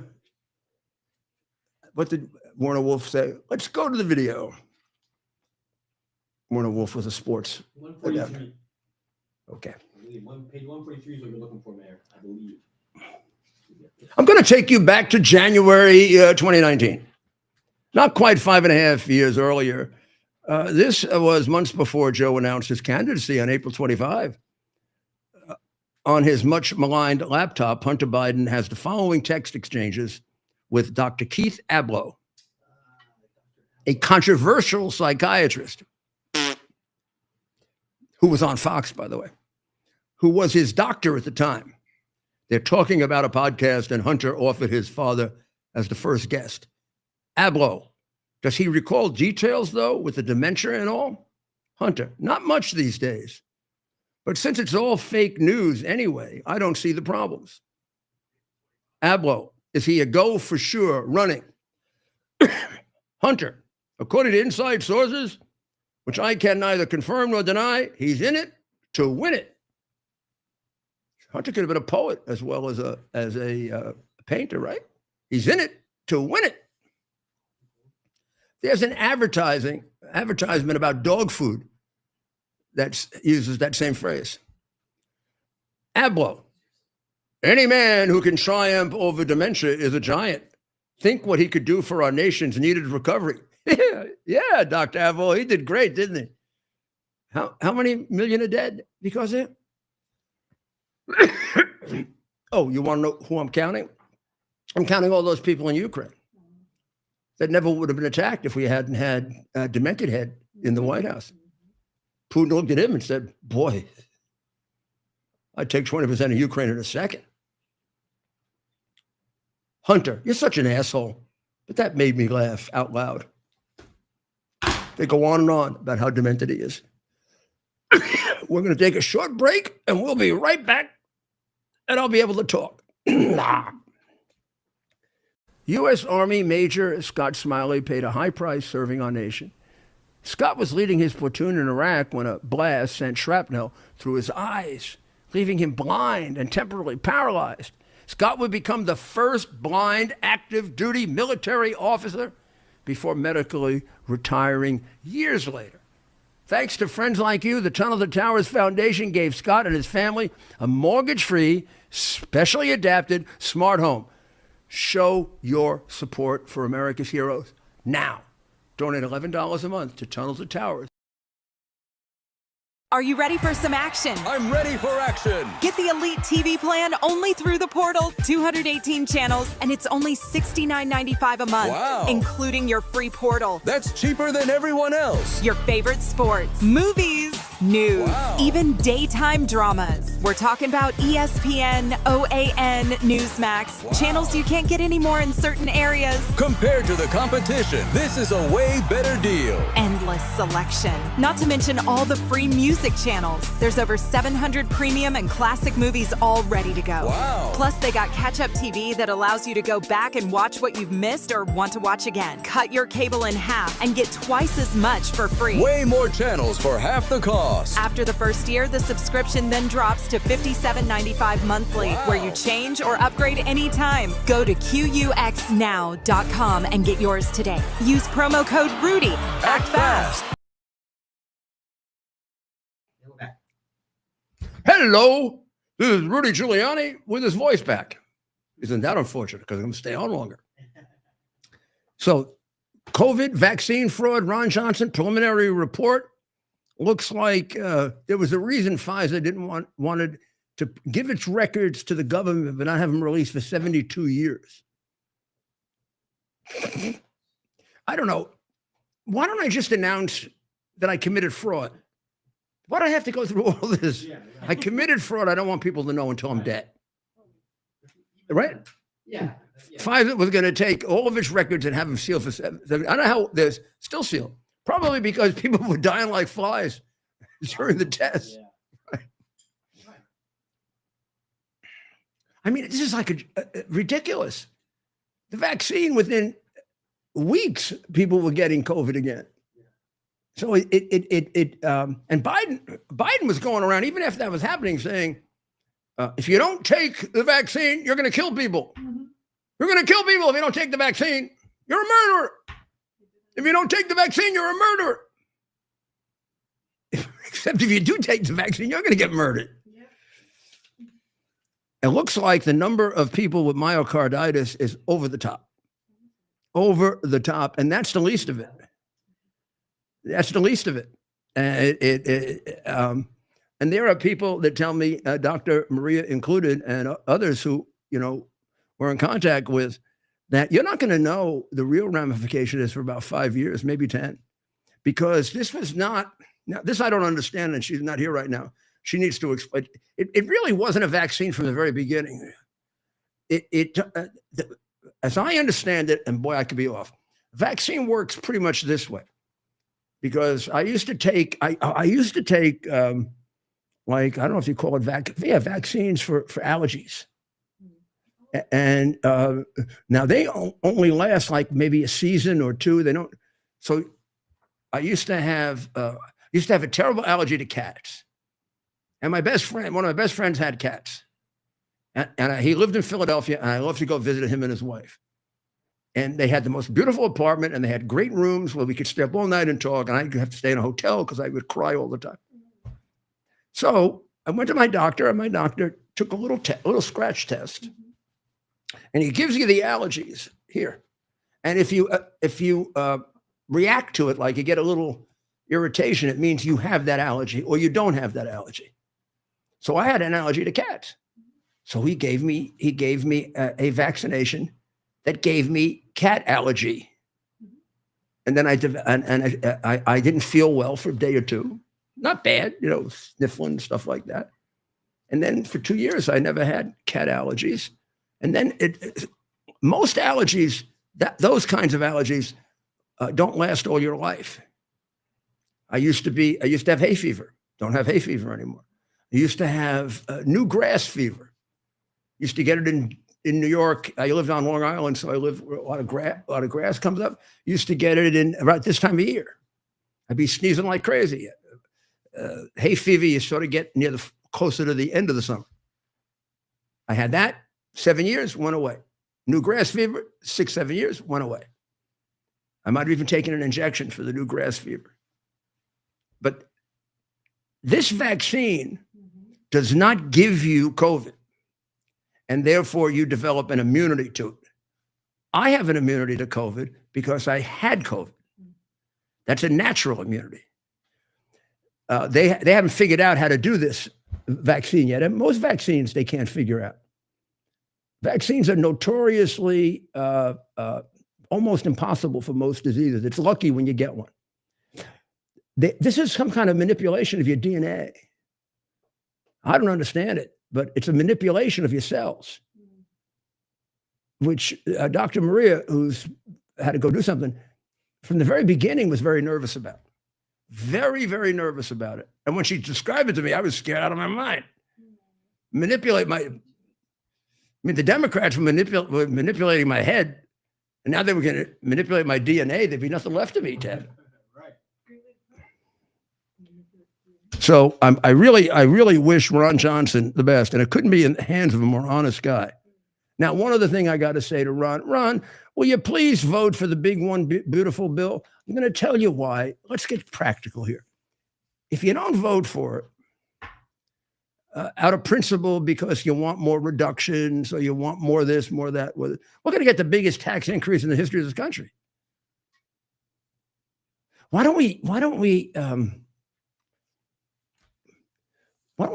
What did Warner Wolf say? Let's go to the video. Warner Wolf was a sports. 143. Okay. I believe page 143 is what you're looking for, Mayor. I believe. I'm going to take you back to January 2019. Not quite 5.5 years earlier. This was months before Joe announced his candidacy on April 25. On his much maligned laptop, Hunter Biden has the following text exchanges with Dr. Keith Abloh, a controversial psychiatrist who was on Fox, by the way, who was his doctor at the time. They're talking about a podcast, and Hunter offered his father as the first guest. Abloh, does he recall details, though, with the dementia and all? Hunter, not much these days. But since it's all fake news anyway, I don't see the problems. Abloh, is he a go for sure running? Hunter, according to inside sources, which I can neither confirm nor deny, he's in it to win it. Hunter could have been a poet as well as a painter, right? He's in it to win it. There's an advertisement about dog food that uses that same phrase. Abloh, any man who can triumph over dementia is a giant. Think what he could do for our nation's needed recovery. Yeah, Dr. Abloh, he did great, didn't he? How many million are dead because of it? Oh, you want to know who I'm counting? I'm counting all those people in Ukraine that never would have been attacked if we hadn't had a demented head in the White House. Putin looked at him and said, boy, I'd take 20% of Ukraine in a second. Hunter, you're such an asshole. But that made me laugh out loud. They go on and on about how demented he is. We're going to take a short break, and we'll be right back, and I'll be able to talk. U.S. Army Major Scott Smiley paid a high price serving our nation. Scott was leading his platoon in Iraq when a blast sent shrapnel through his eyes, leaving him blind and temporarily paralyzed. Scott would become the first blind active duty military officer before medically retiring years later. Thanks to friends like you, the Tunnel to Towers Foundation gave Scott and his family a mortgage-free, specially adapted smart home. Show your support for America's heroes now. Donate $11 a month to Tunnel to Towers. Are you ready for some action? I'm ready for action. Get the Elite TV plan only through the portal. 218 channels, and it's only $69.95 a month, Wow. including your free portal. That's cheaper than everyone else. Your favorite sports, movies, news, Wow. even daytime dramas. We're talking about ESPN, OAN, Newsmax, channels you can't get anymore in certain areas. Compared to the competition, this is a way better deal. Endless selection. Not to mention all the free music channels. There's over 700 premium and classic movies all ready to go. Wow. Plus, they got catch-up TV that allows you to go back and watch what you've missed or want to watch again. Cut your cable in half and get twice as much for free. Way more channels for half the cost. After the first year, the subscription then drops to $57.95 monthly, Wow. where you change or upgrade anytime. Go to QUXNow.com and get yours today. Use promo code RUDY. Act fast. We're back. Hello, this is Rudy Giuliani with his voice back. Isn't that unfortunate? Because I'm going to stay on longer. So, COVID vaccine fraud, Ron Johnson, preliminary report. Looks like there was a reason Pfizer wanted to give its records to the government, but not have them released for 72 years. I don't know. Why don't I just announce that I committed fraud? Why do I have to go through all this? Yeah. I committed fraud. I don't want people to know until I'm dead. Right? Yeah. Pfizer was going to take all of its records and have them sealed for 7. I don't know how they're still sealed. Probably because people were dying like flies during the test. Yeah. I mean, this is like a ridiculous. The vaccine, within weeks, people were getting COVID again. So and Biden was going around even after that was happening, saying, if you don't take the vaccine, you're going to kill people. You're going to kill people if you don't take the vaccine. You're a murderer. If you don't take the vaccine, you're a murderer. Except if you do take the vaccine, you're going to get murdered. It looks like the number of people with myocarditis is over the top. Over the top. And that's the least of it. That's the least of it. And there are people that tell me, Dr. Maria included, and others who, were in contact with, that you're not going to know the real ramification is for about 5 years, maybe 10, because this was not, now this I don't understand, and she's not here right now. She needs to explain. It really wasn't a vaccine from the very beginning. As I understand it, and boy, I could be off, vaccine works pretty much this way. Because I used to take, like, I don't know if you call it vaccines for allergies. And now they only last like maybe a season or two. They don't. So I used to have a terrible allergy to cats. And one of my best friends had cats. And he lived in Philadelphia, and I loved to go visit him and his wife. And they had the most beautiful apartment, and they had great rooms where we could stay up all night and talk. And I'd have to stay in a hotel because I would cry all the time. So I went to my doctor, and my doctor took a little scratch test, and he gives you the allergies here. And if you react to it, like you get a little irritation, it means you have that allergy or you don't have that allergy. So I had an allergy to cats. So he gave me a vaccination that gave me cat allergy. And then I didn't feel well for a day or two. Not bad, sniffling and stuff like that. And then for 2 years, I never had cat allergies. And then most allergies, those kinds of allergies don't last all your life. I used to have hay fever. Don't have hay fever anymore. I used to have new grass fever. Used to get it in New York. I lived on Long Island, so I live where a lot of grass comes up. Used to get it in about this time of year. I'd be sneezing like crazy. Hay fever, you sort of get closer to the end of the summer. I had that 7 years, went away. New grass fever, 6-7 years, went away. I might have even taken an injection for the new grass fever. But this vaccine does not give you COVID, and therefore you develop an immunity to it. I have an immunity to COVID because I had COVID. That's a natural immunity. They haven't figured out how to do this vaccine yet. And most vaccines they can't figure out. Vaccines are notoriously almost impossible for most diseases. It's lucky when you get one. This is some kind of manipulation of your DNA. I don't understand it, but it's a manipulation of your cells, which Dr. Maria, who's had to go do something, from the very beginning was very nervous about. Very, very nervous about it. And when she described it to me, I was scared out of my mind. The Democrats were manipulating my head, and now they were going to manipulate my DNA. There'd be nothing left of me, Ted. So I really wish Ron Johnson the best, and it couldn't be in the hands of a more honest guy. Now, one other thing I got to say to Ron, will you please vote for the big one beautiful bill? I'm going to tell you why. Let's get practical here. If you don't vote for it, out of principle, because you want more reductions or you want more this, more that, we're going to get the biggest tax increase in the history of this country. Why don't we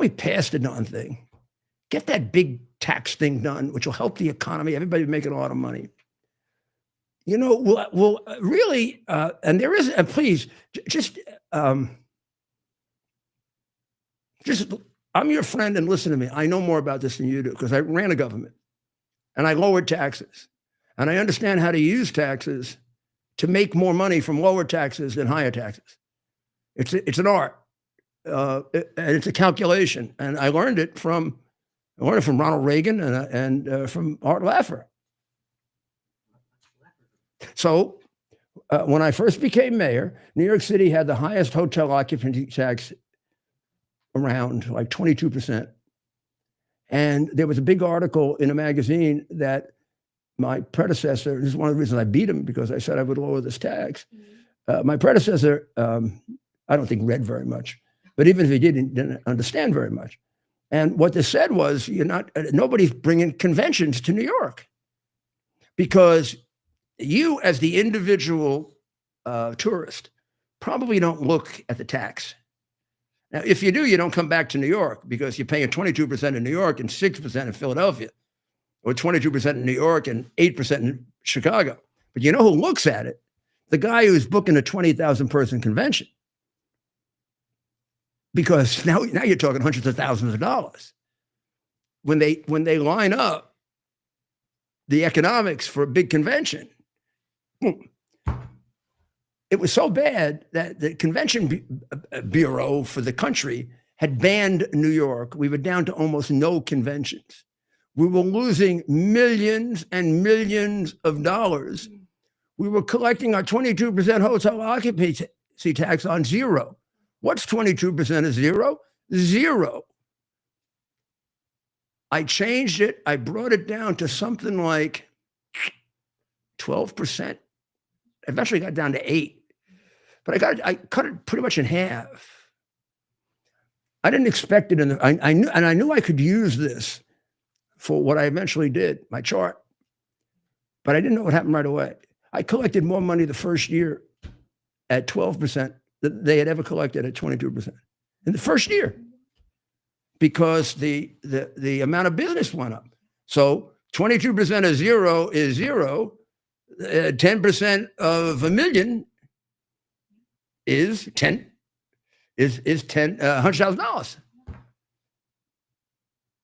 pass the darn thing? Get that big tax thing done, which will help the economy. Everybody making a lot of money. You know, we'll really, and there is, please, just, I'm your friend and listen to me. I know more about this than you do because I ran a government and I lowered taxes and I understand how to use taxes to make more money from lower taxes than higher taxes. It's an art and it's a calculation. And I learned it from Ronald Reagan and from Art Laffer. So when I first became mayor, New York City had the highest hotel occupancy tax around, like 22%. And there was a big article in a magazine that my predecessor, this is one of the reasons I beat him, because I said I would lower this tax. My predecessor, I don't think read very much, but even if he didn't understand very much. And what they said was, nobody's bringing conventions to New York because you as the individual tourist probably don't look at the tax. Now, if you do, you don't come back to New York because you're paying 22% in New York and 6% in Philadelphia, or 22% in New York and 8% in Chicago. But you know who looks at it? The guy who's booking a 20,000 person convention. Because now you're talking hundreds of thousands of dollars. When they line up the economics for a big convention, it was so bad that the convention bureau for the country had banned New York. We were down to almost no conventions. We were losing millions and millions of dollars. We were collecting our 22% hotel occupancy tax on zero. What's 22% of zero? Zero. I changed it. I brought it down to something like 12%. Eventually got down to 8%. But I cut it pretty much in half. I didn't expect it. I knew I could use this for what I eventually did, my chart. But I didn't know what happened right away. I collected more money the first year at 12% than they had ever collected at 22% in the first year, because the amount of business went up. So 22% of zero is zero. 10% of a million is $100,000.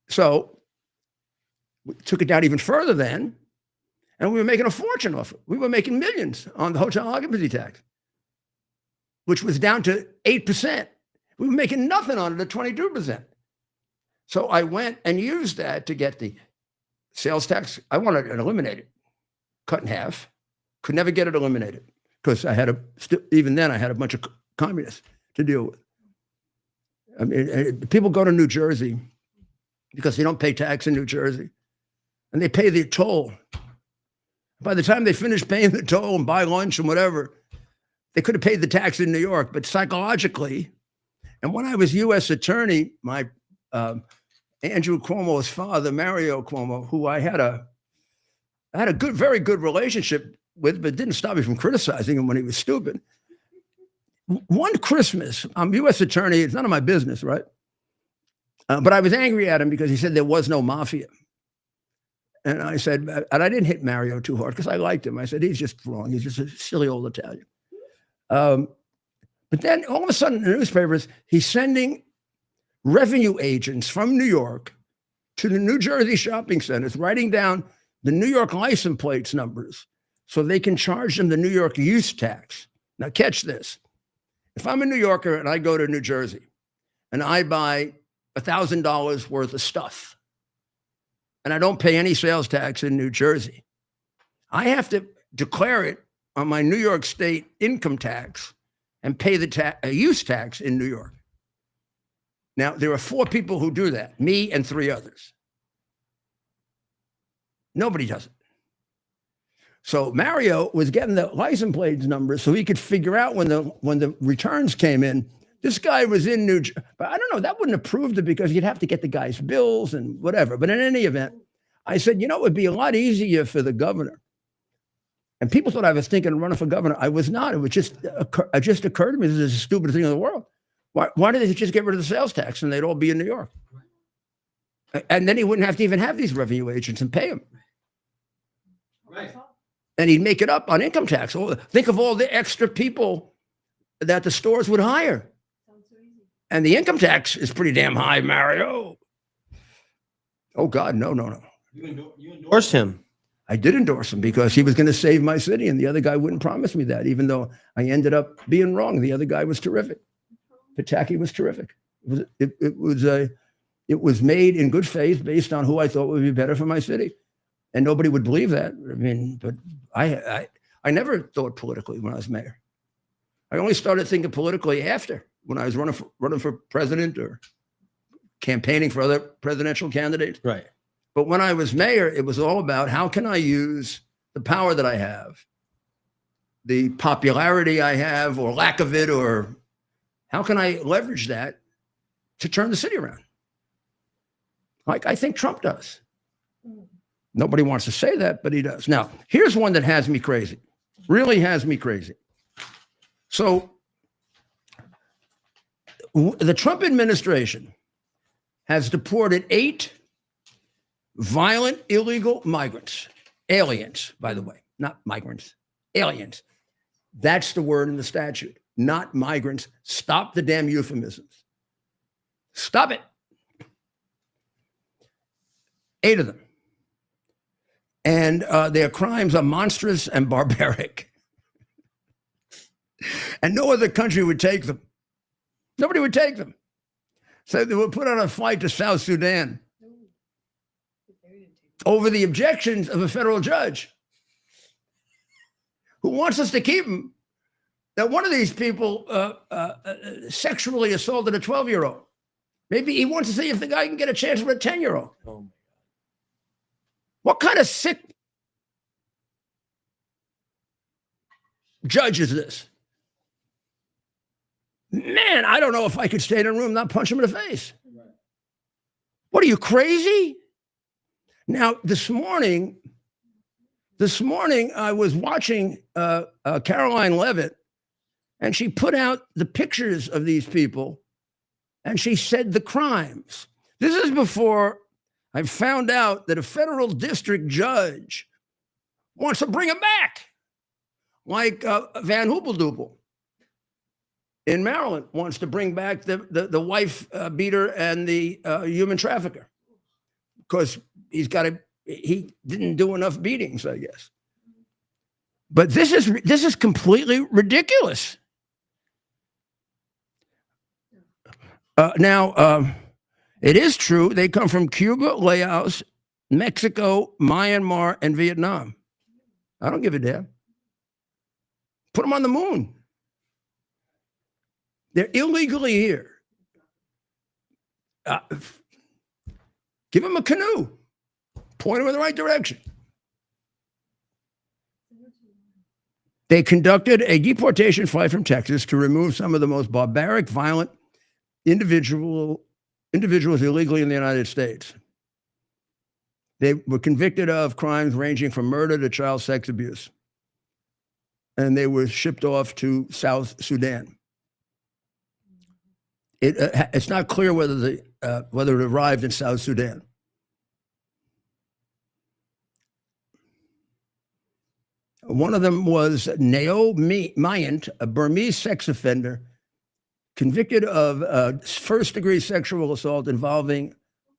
So we took it down even further then, and we were making a fortune off it. We were making millions on the hotel occupancy tax, which was down to 8%. We were making nothing on it at 22%. So I went and used that to get the sales tax. I wanted it eliminated, cut in half. Could never get it eliminated because even then I had a bunch of communists to deal with. I mean, people go to New Jersey because they don't pay tax in New Jersey, and they pay the toll. By the time they finish paying the toll and buy lunch and whatever, they could have paid the tax in New York. But psychologically, and when I was U.S. attorney, my Andrew Cuomo's father, Mario Cuomo, who I had a very good relationship with, but didn't stop me from criticizing him when he was stupid. One Christmas, I'm U.S. attorney. It's none of my business, right? But I was angry at him because he said there was no mafia. And I said, and I didn't hit Mario too hard because I liked him. I said, he's just wrong. He's just a silly old Italian. But then all of a sudden, in the newspapers, he's sending revenue agents from New York to the New Jersey shopping centers, writing down the New York license plates numbers so they can charge them the New York use tax. Now, catch this. If I'm a New Yorker and I go to New Jersey and I buy $1,000 worth of stuff and I don't pay any sales tax in New Jersey, I have to declare it on my New York State income tax and pay the use tax in New York. Now, there are 4 people who do that, me and 3 others. Nobody does it. So Mario was getting the license plates numbers so he could figure out when the returns came in. This guy was in New Jersey, but I don't know, that wouldn't have proved it because you'd have to get the guy's bills and whatever. But in any event, I said, it would be a lot easier for the governor. And people thought I was thinking of running for governor. I was not. It was just occurred to me, this is the stupidest thing in the world. Why did they just get rid of the sales tax and they'd all be in New York? And then he wouldn't have to even have these revenue agents and pay them. Right. And he'd make it up on income tax. Oh, think of all the extra people that the stores would hire. And the income tax is pretty damn high, Mario. Oh, God, no. You endorsed him. I did endorse him because he was going to save my city, and the other guy wouldn't promise me that, even though I ended up being wrong. The other guy was terrific. Pataki was terrific. It was made in good faith based on who I thought would be better for my city. And nobody would believe that. I mean, but I never thought politically when I was mayor. I only started thinking politically after, when I was running for president or campaigning for other presidential candidates. Right. But when I was mayor, it was all about how can I use the power that I have, the popularity I have or lack of it, or how can I leverage that to turn the city around? Like I think Trump does. Nobody wants to say that, but he does. Now, here's one that has me crazy, really has me crazy. So the Trump administration has deported 8 violent, illegal migrants, aliens, by the way, not migrants, aliens. That's the word in the statute, not migrants. Stop the damn euphemisms. Stop it. 8 of them. And their crimes are monstrous and barbaric. And no other country would take them. Nobody would take them. So they were put on a flight to South Sudan over the objections of a federal judge who wants us to keep them. Now, one of these people sexually assaulted a 12-year-old. Maybe he wants to see if the guy can get a chance for a 10-year-old. Oh. What kind of sick judge is this? Man, I don't know if I could stay in a room and not punch him in the face. What are you, crazy? Now, this morning I was watching Caroline Levitt, and she put out the pictures of these people, and she said the crimes. This is before I found out that a federal district judge wants to bring them back, like Van Hoopeldoopel in Maryland wants to bring back the wife beater and the human trafficker because he didn't do enough beatings, I guess. But this is completely ridiculous. Now, it is true they come from Cuba, Laos, Mexico, Myanmar, and Vietnam. I don't give a damn. Put them on the moon. They're illegally here. Give them a canoe. Point them in the right direction. They conducted a deportation flight from Texas to remove some of the most barbaric, violent individuals illegally in the United States. They were convicted of crimes ranging from murder to child sex abuse. And they were shipped off to South Sudan. It's not clear whether it arrived in South Sudan. One of them was Naomi Mayant, a Burmese sex offender convicted of first-degree sexual assault involving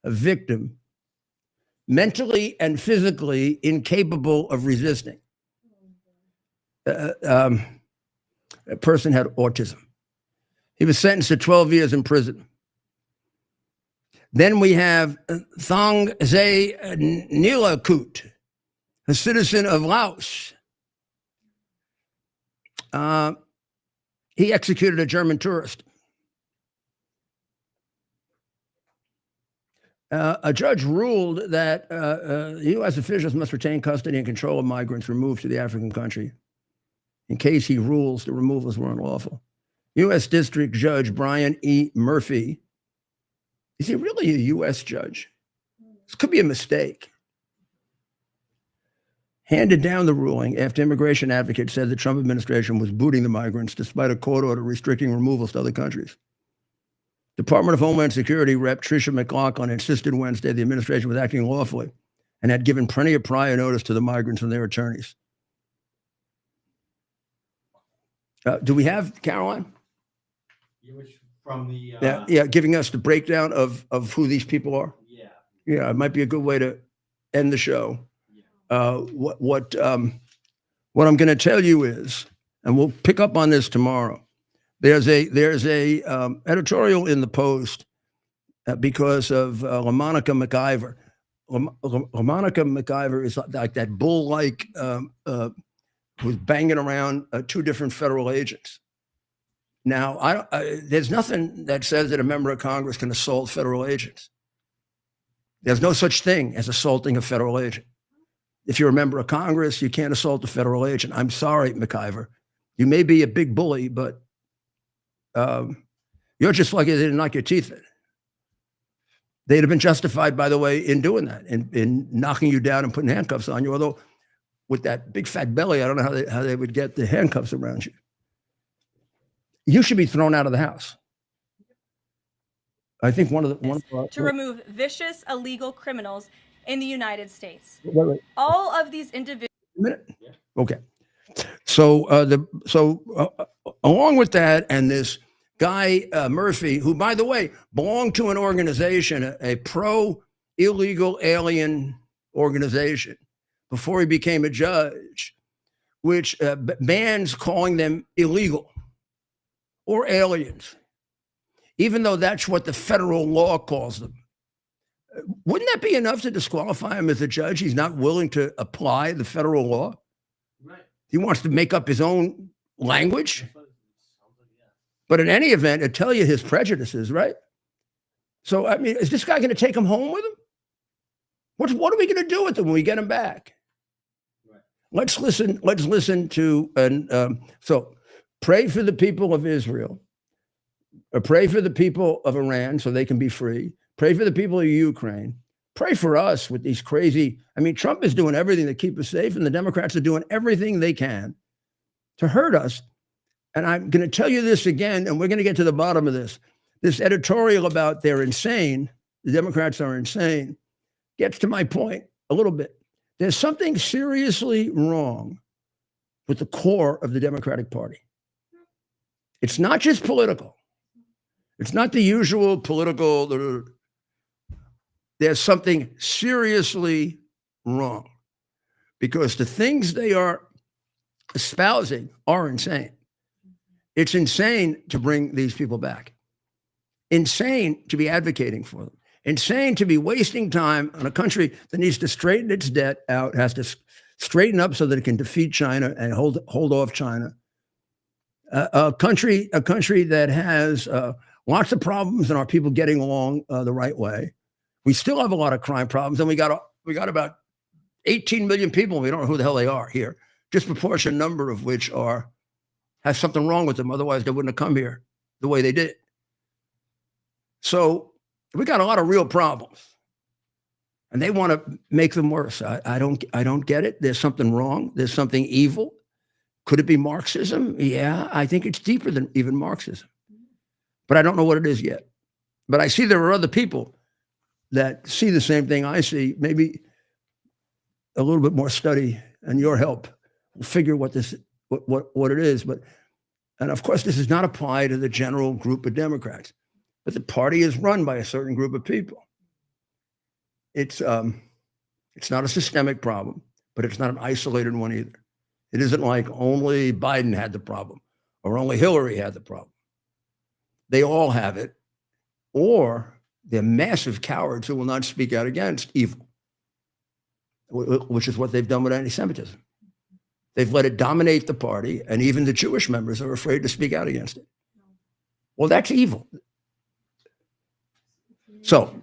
a victim mentally and physically incapable of resisting. A person had autism. He was sentenced to 12 years in prison. Then we have Thong Zay Nilakut, a citizen of Laos. He executed a German tourist. A judge ruled that U.S. officials must retain custody and control of migrants removed to the African country. In case he rules the removals were unlawful. U.S. District Judge Brian E. Murphy, is he really a U.S. judge? This could be a mistake. Handed down the ruling after immigration advocates said the Trump administration was booting the migrants despite a court order restricting removals to other countries. Department of Homeland Security Rep. Tricia McLaughlin insisted Wednesday the administration was acting lawfully and had given plenty of prior notice to the migrants and their attorneys. Do we have Caroline? From the Yeah, giving us the breakdown of who these people are. Yeah, it might be a good way to end the show. What I'm going to tell you is, and we'll pick up on this tomorrow. There's a editorial in the Post because of LaMonica McIver. LaMonica McIver is like that bull-like who's banging around two different federal agents. Now, there's nothing that says that a member of Congress can assault federal agents. There's no such thing as assaulting a federal agent. If you're a member of Congress, you can't assault a federal agent. I'm sorry, McIver. You may be a big bully, but you're just lucky they didn't knock your teeth in. They'd have been justified, by the way, in doing that, in knocking you down and putting handcuffs on you. Although with that big fat belly, I don't know how they would get the handcuffs around you. You should be thrown out of the house. I think to remove vicious illegal criminals in the United States. Wait. All of these individuals. Okay. So along with that, and this guy Murphy, who, by the way, belonged to an organization, a pro-illegal alien organization, before he became a judge, which bans calling them illegal or aliens, even though that's what the federal law calls them. Wouldn't that be enough to disqualify him as a judge? He's not willing to apply the federal law. Right. He wants to make up his own language. But in any event, it'll tell you his prejudices, right? So, I mean, is this guy going to take him home with him? What are we going to do with him when we get him back? Right. Let's listen to, so pray for the people of Israel. Or pray for the people of Iran so they can be free. Pray for the people of Ukraine. Pray for us with these crazy, I mean, Trump is doing everything to keep us safe, and the Democrats are doing everything they can to hurt us. And I'm going to tell you this again, and we're going to get to the bottom of this. This editorial about they're insane, the Democrats are insane, gets to my point a little bit. There's something seriously wrong with the core of the Democratic Party. It's not just political. It's not the usual political. There's something seriously wrong because the things they are espousing are insane. It's insane to bring these people back. Insane to be advocating for them. Insane to be wasting time on a country that needs to straighten its debt out, has to straighten up so that it can defeat China and hold off China. A country that has lots of problems and our people getting along the right way. We still have a lot of crime problems, and we got about 18 million people. We don't know who the hell they are here. Disproportionate number of which has something wrong with them. Otherwise, they wouldn't have come here the way they did. So we got a lot of real problems, and they want to make them worse. I don't get it. There's something wrong. There's something evil. Could it be Marxism? Yeah, I think it's deeper than even Marxism, but I don't know what it is yet. But I see there are other people that see the same thing I see. Maybe a little bit more study and your help will figure what it is. But And of course, this does not apply to the general group of Democrats, but the party is run by a certain group of people. It's not a systemic problem, but it's not an isolated one either. It isn't like only Biden had the problem or only Hillary had the problem. They all have it, or they're massive cowards who will not speak out against evil, which is what they've done with anti-Semitism. They've let it dominate the party, and even the Jewish members are afraid to speak out against it. Well, that's evil. So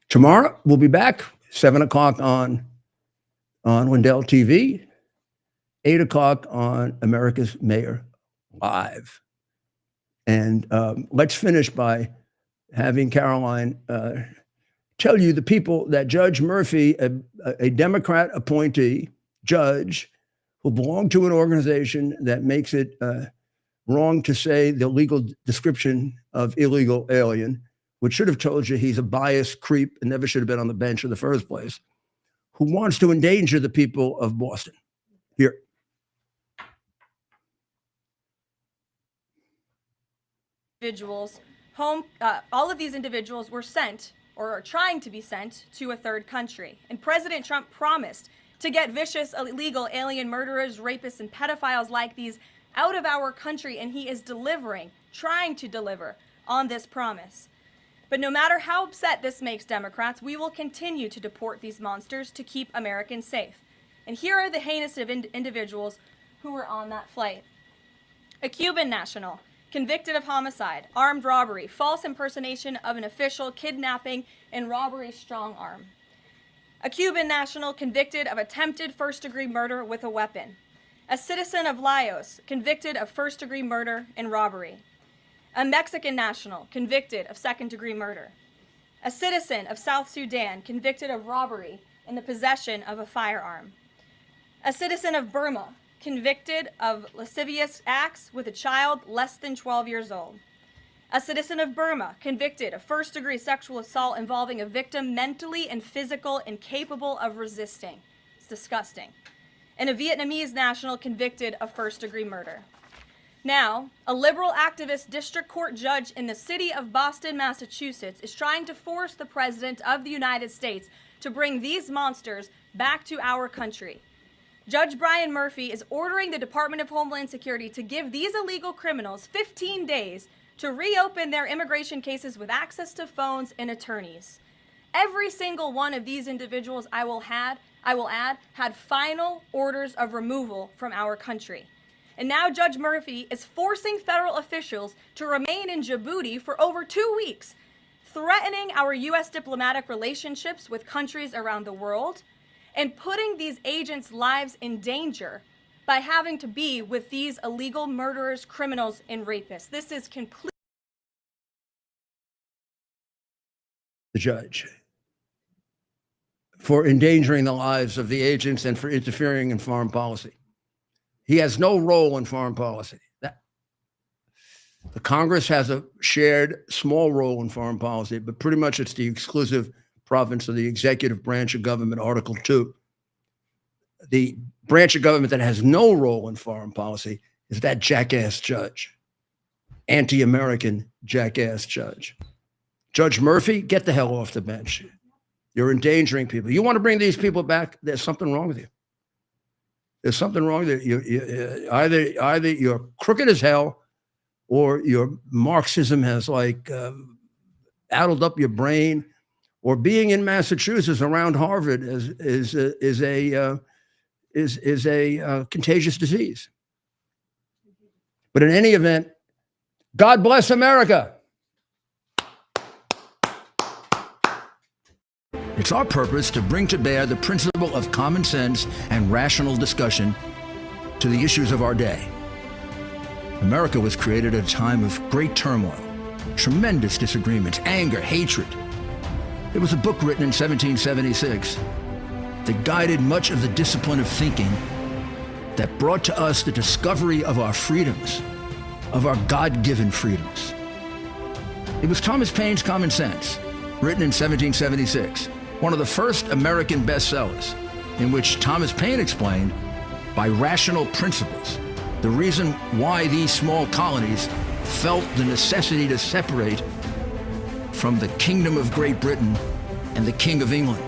tomorrow we'll be back, 7 o'clock on Wendell TV, 8 o'clock on America's Mayor Live. And let's finish by having Caroline tell you the people that Judge Murphy, a Democrat appointee judge who belonged to an organization that makes it wrong to say the legal description of illegal alien, which should have told you he's a biased creep and never should have been on the bench in the first place, who wants to endanger the people of Boston. Here. Individuals all of these individuals were sent or are trying to be sent to a third country. And President Trump promised to get vicious, illegal alien murderers, rapists, and pedophiles like these out of our country, and he is delivering, trying to deliver on this promise. But no matter how upset this makes Democrats, we will continue to deport these monsters to keep Americans safe. And here are the heinous individuals who were on that flight. A Cuban national, convicted of homicide, armed robbery, false impersonation of an official, kidnapping, and robbery strong arm. A Cuban national convicted of attempted first-degree murder with a weapon. A citizen of Laos convicted of first-degree murder and robbery. A Mexican national convicted of second-degree murder. A citizen of South Sudan convicted of robbery in the possession of a firearm. A citizen of Burma convicted of lascivious acts with a child less than 12 years old. A citizen of Burma convicted of first-degree sexual assault involving a victim mentally and physically incapable of resisting. It's disgusting. And a Vietnamese national convicted of first-degree murder. Now, a liberal activist district court judge in the city of Boston, Massachusetts, is trying to force the President of the United States to bring these monsters back to our country. Judge Brian Murphy is ordering the Department of Homeland Security to give these illegal criminals 15 days to reopen their immigration cases with access to phones and attorneys. Every single one of these individuals, I will add, had final orders of removal from our country. And now Judge Murphy is forcing federal officials to remain in Djibouti for over 2 weeks, threatening our U.S. diplomatic relationships with countries around the world, and putting these agents' lives in danger by having to be with these illegal murderers, criminals, and rapists. This is complete. The judge for endangering the lives of the agents and for interfering in foreign policy. He has no role in foreign policy. The Congress has a shared small role in foreign policy, but pretty much it's the exclusive province of the executive branch of government, Article 2. The branch of government that has no role in foreign policy is that jackass judge, anti-American jackass judge. Judge Murphy, get the hell off the bench. You're endangering people. You want to bring these people back, there's something wrong with you. There's something wrong with you. Either you're crooked as hell, or your Marxism has addled up your brain, or being in Massachusetts around Harvard is a contagious disease. But in any event, God bless America. It's our purpose to bring to bear the principle of common sense and rational discussion to the issues of our day. America was created at a time of great turmoil, tremendous disagreements, anger, hatred. There was a book written in 1776 that guided much of the discipline of thinking that brought to us the discovery of our freedoms, of our God-given freedoms. It was Thomas Paine's Common Sense, written in 1776, one of the first American bestsellers, in which Thomas Paine explained, by rational principles, The reason why these small colonies felt the necessity to separate from the Kingdom of Great Britain and the King of England.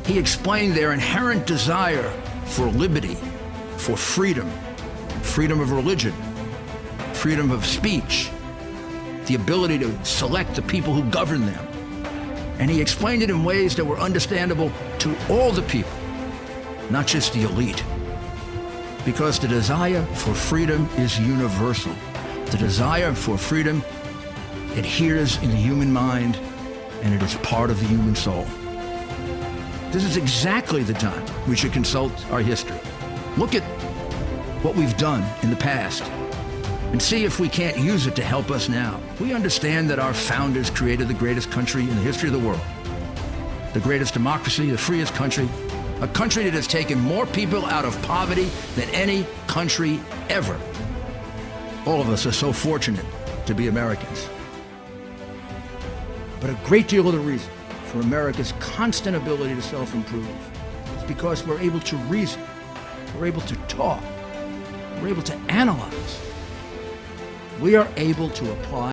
He explained their inherent desire for liberty, for freedom, freedom of religion, freedom of speech, the ability to select the people who govern them. And he explained it in ways that were understandable to all the people, not just the elite. Because the desire for freedom is universal. The desire for freedom adheres in the human mind, and it is part of the human soul. This is exactly the time we should consult our history. Look at what we've done in the past and see if we can't use it to help us now. We understand that our founders created the greatest country in the history of the world, the greatest democracy, the freest country, a country that has taken more people out of poverty than any country ever. All of us are so fortunate to be Americans. But a great deal of the reason for America's constant ability to self-improve is because we're able to reason, we're able to talk, we're able to analyze. We are able to apply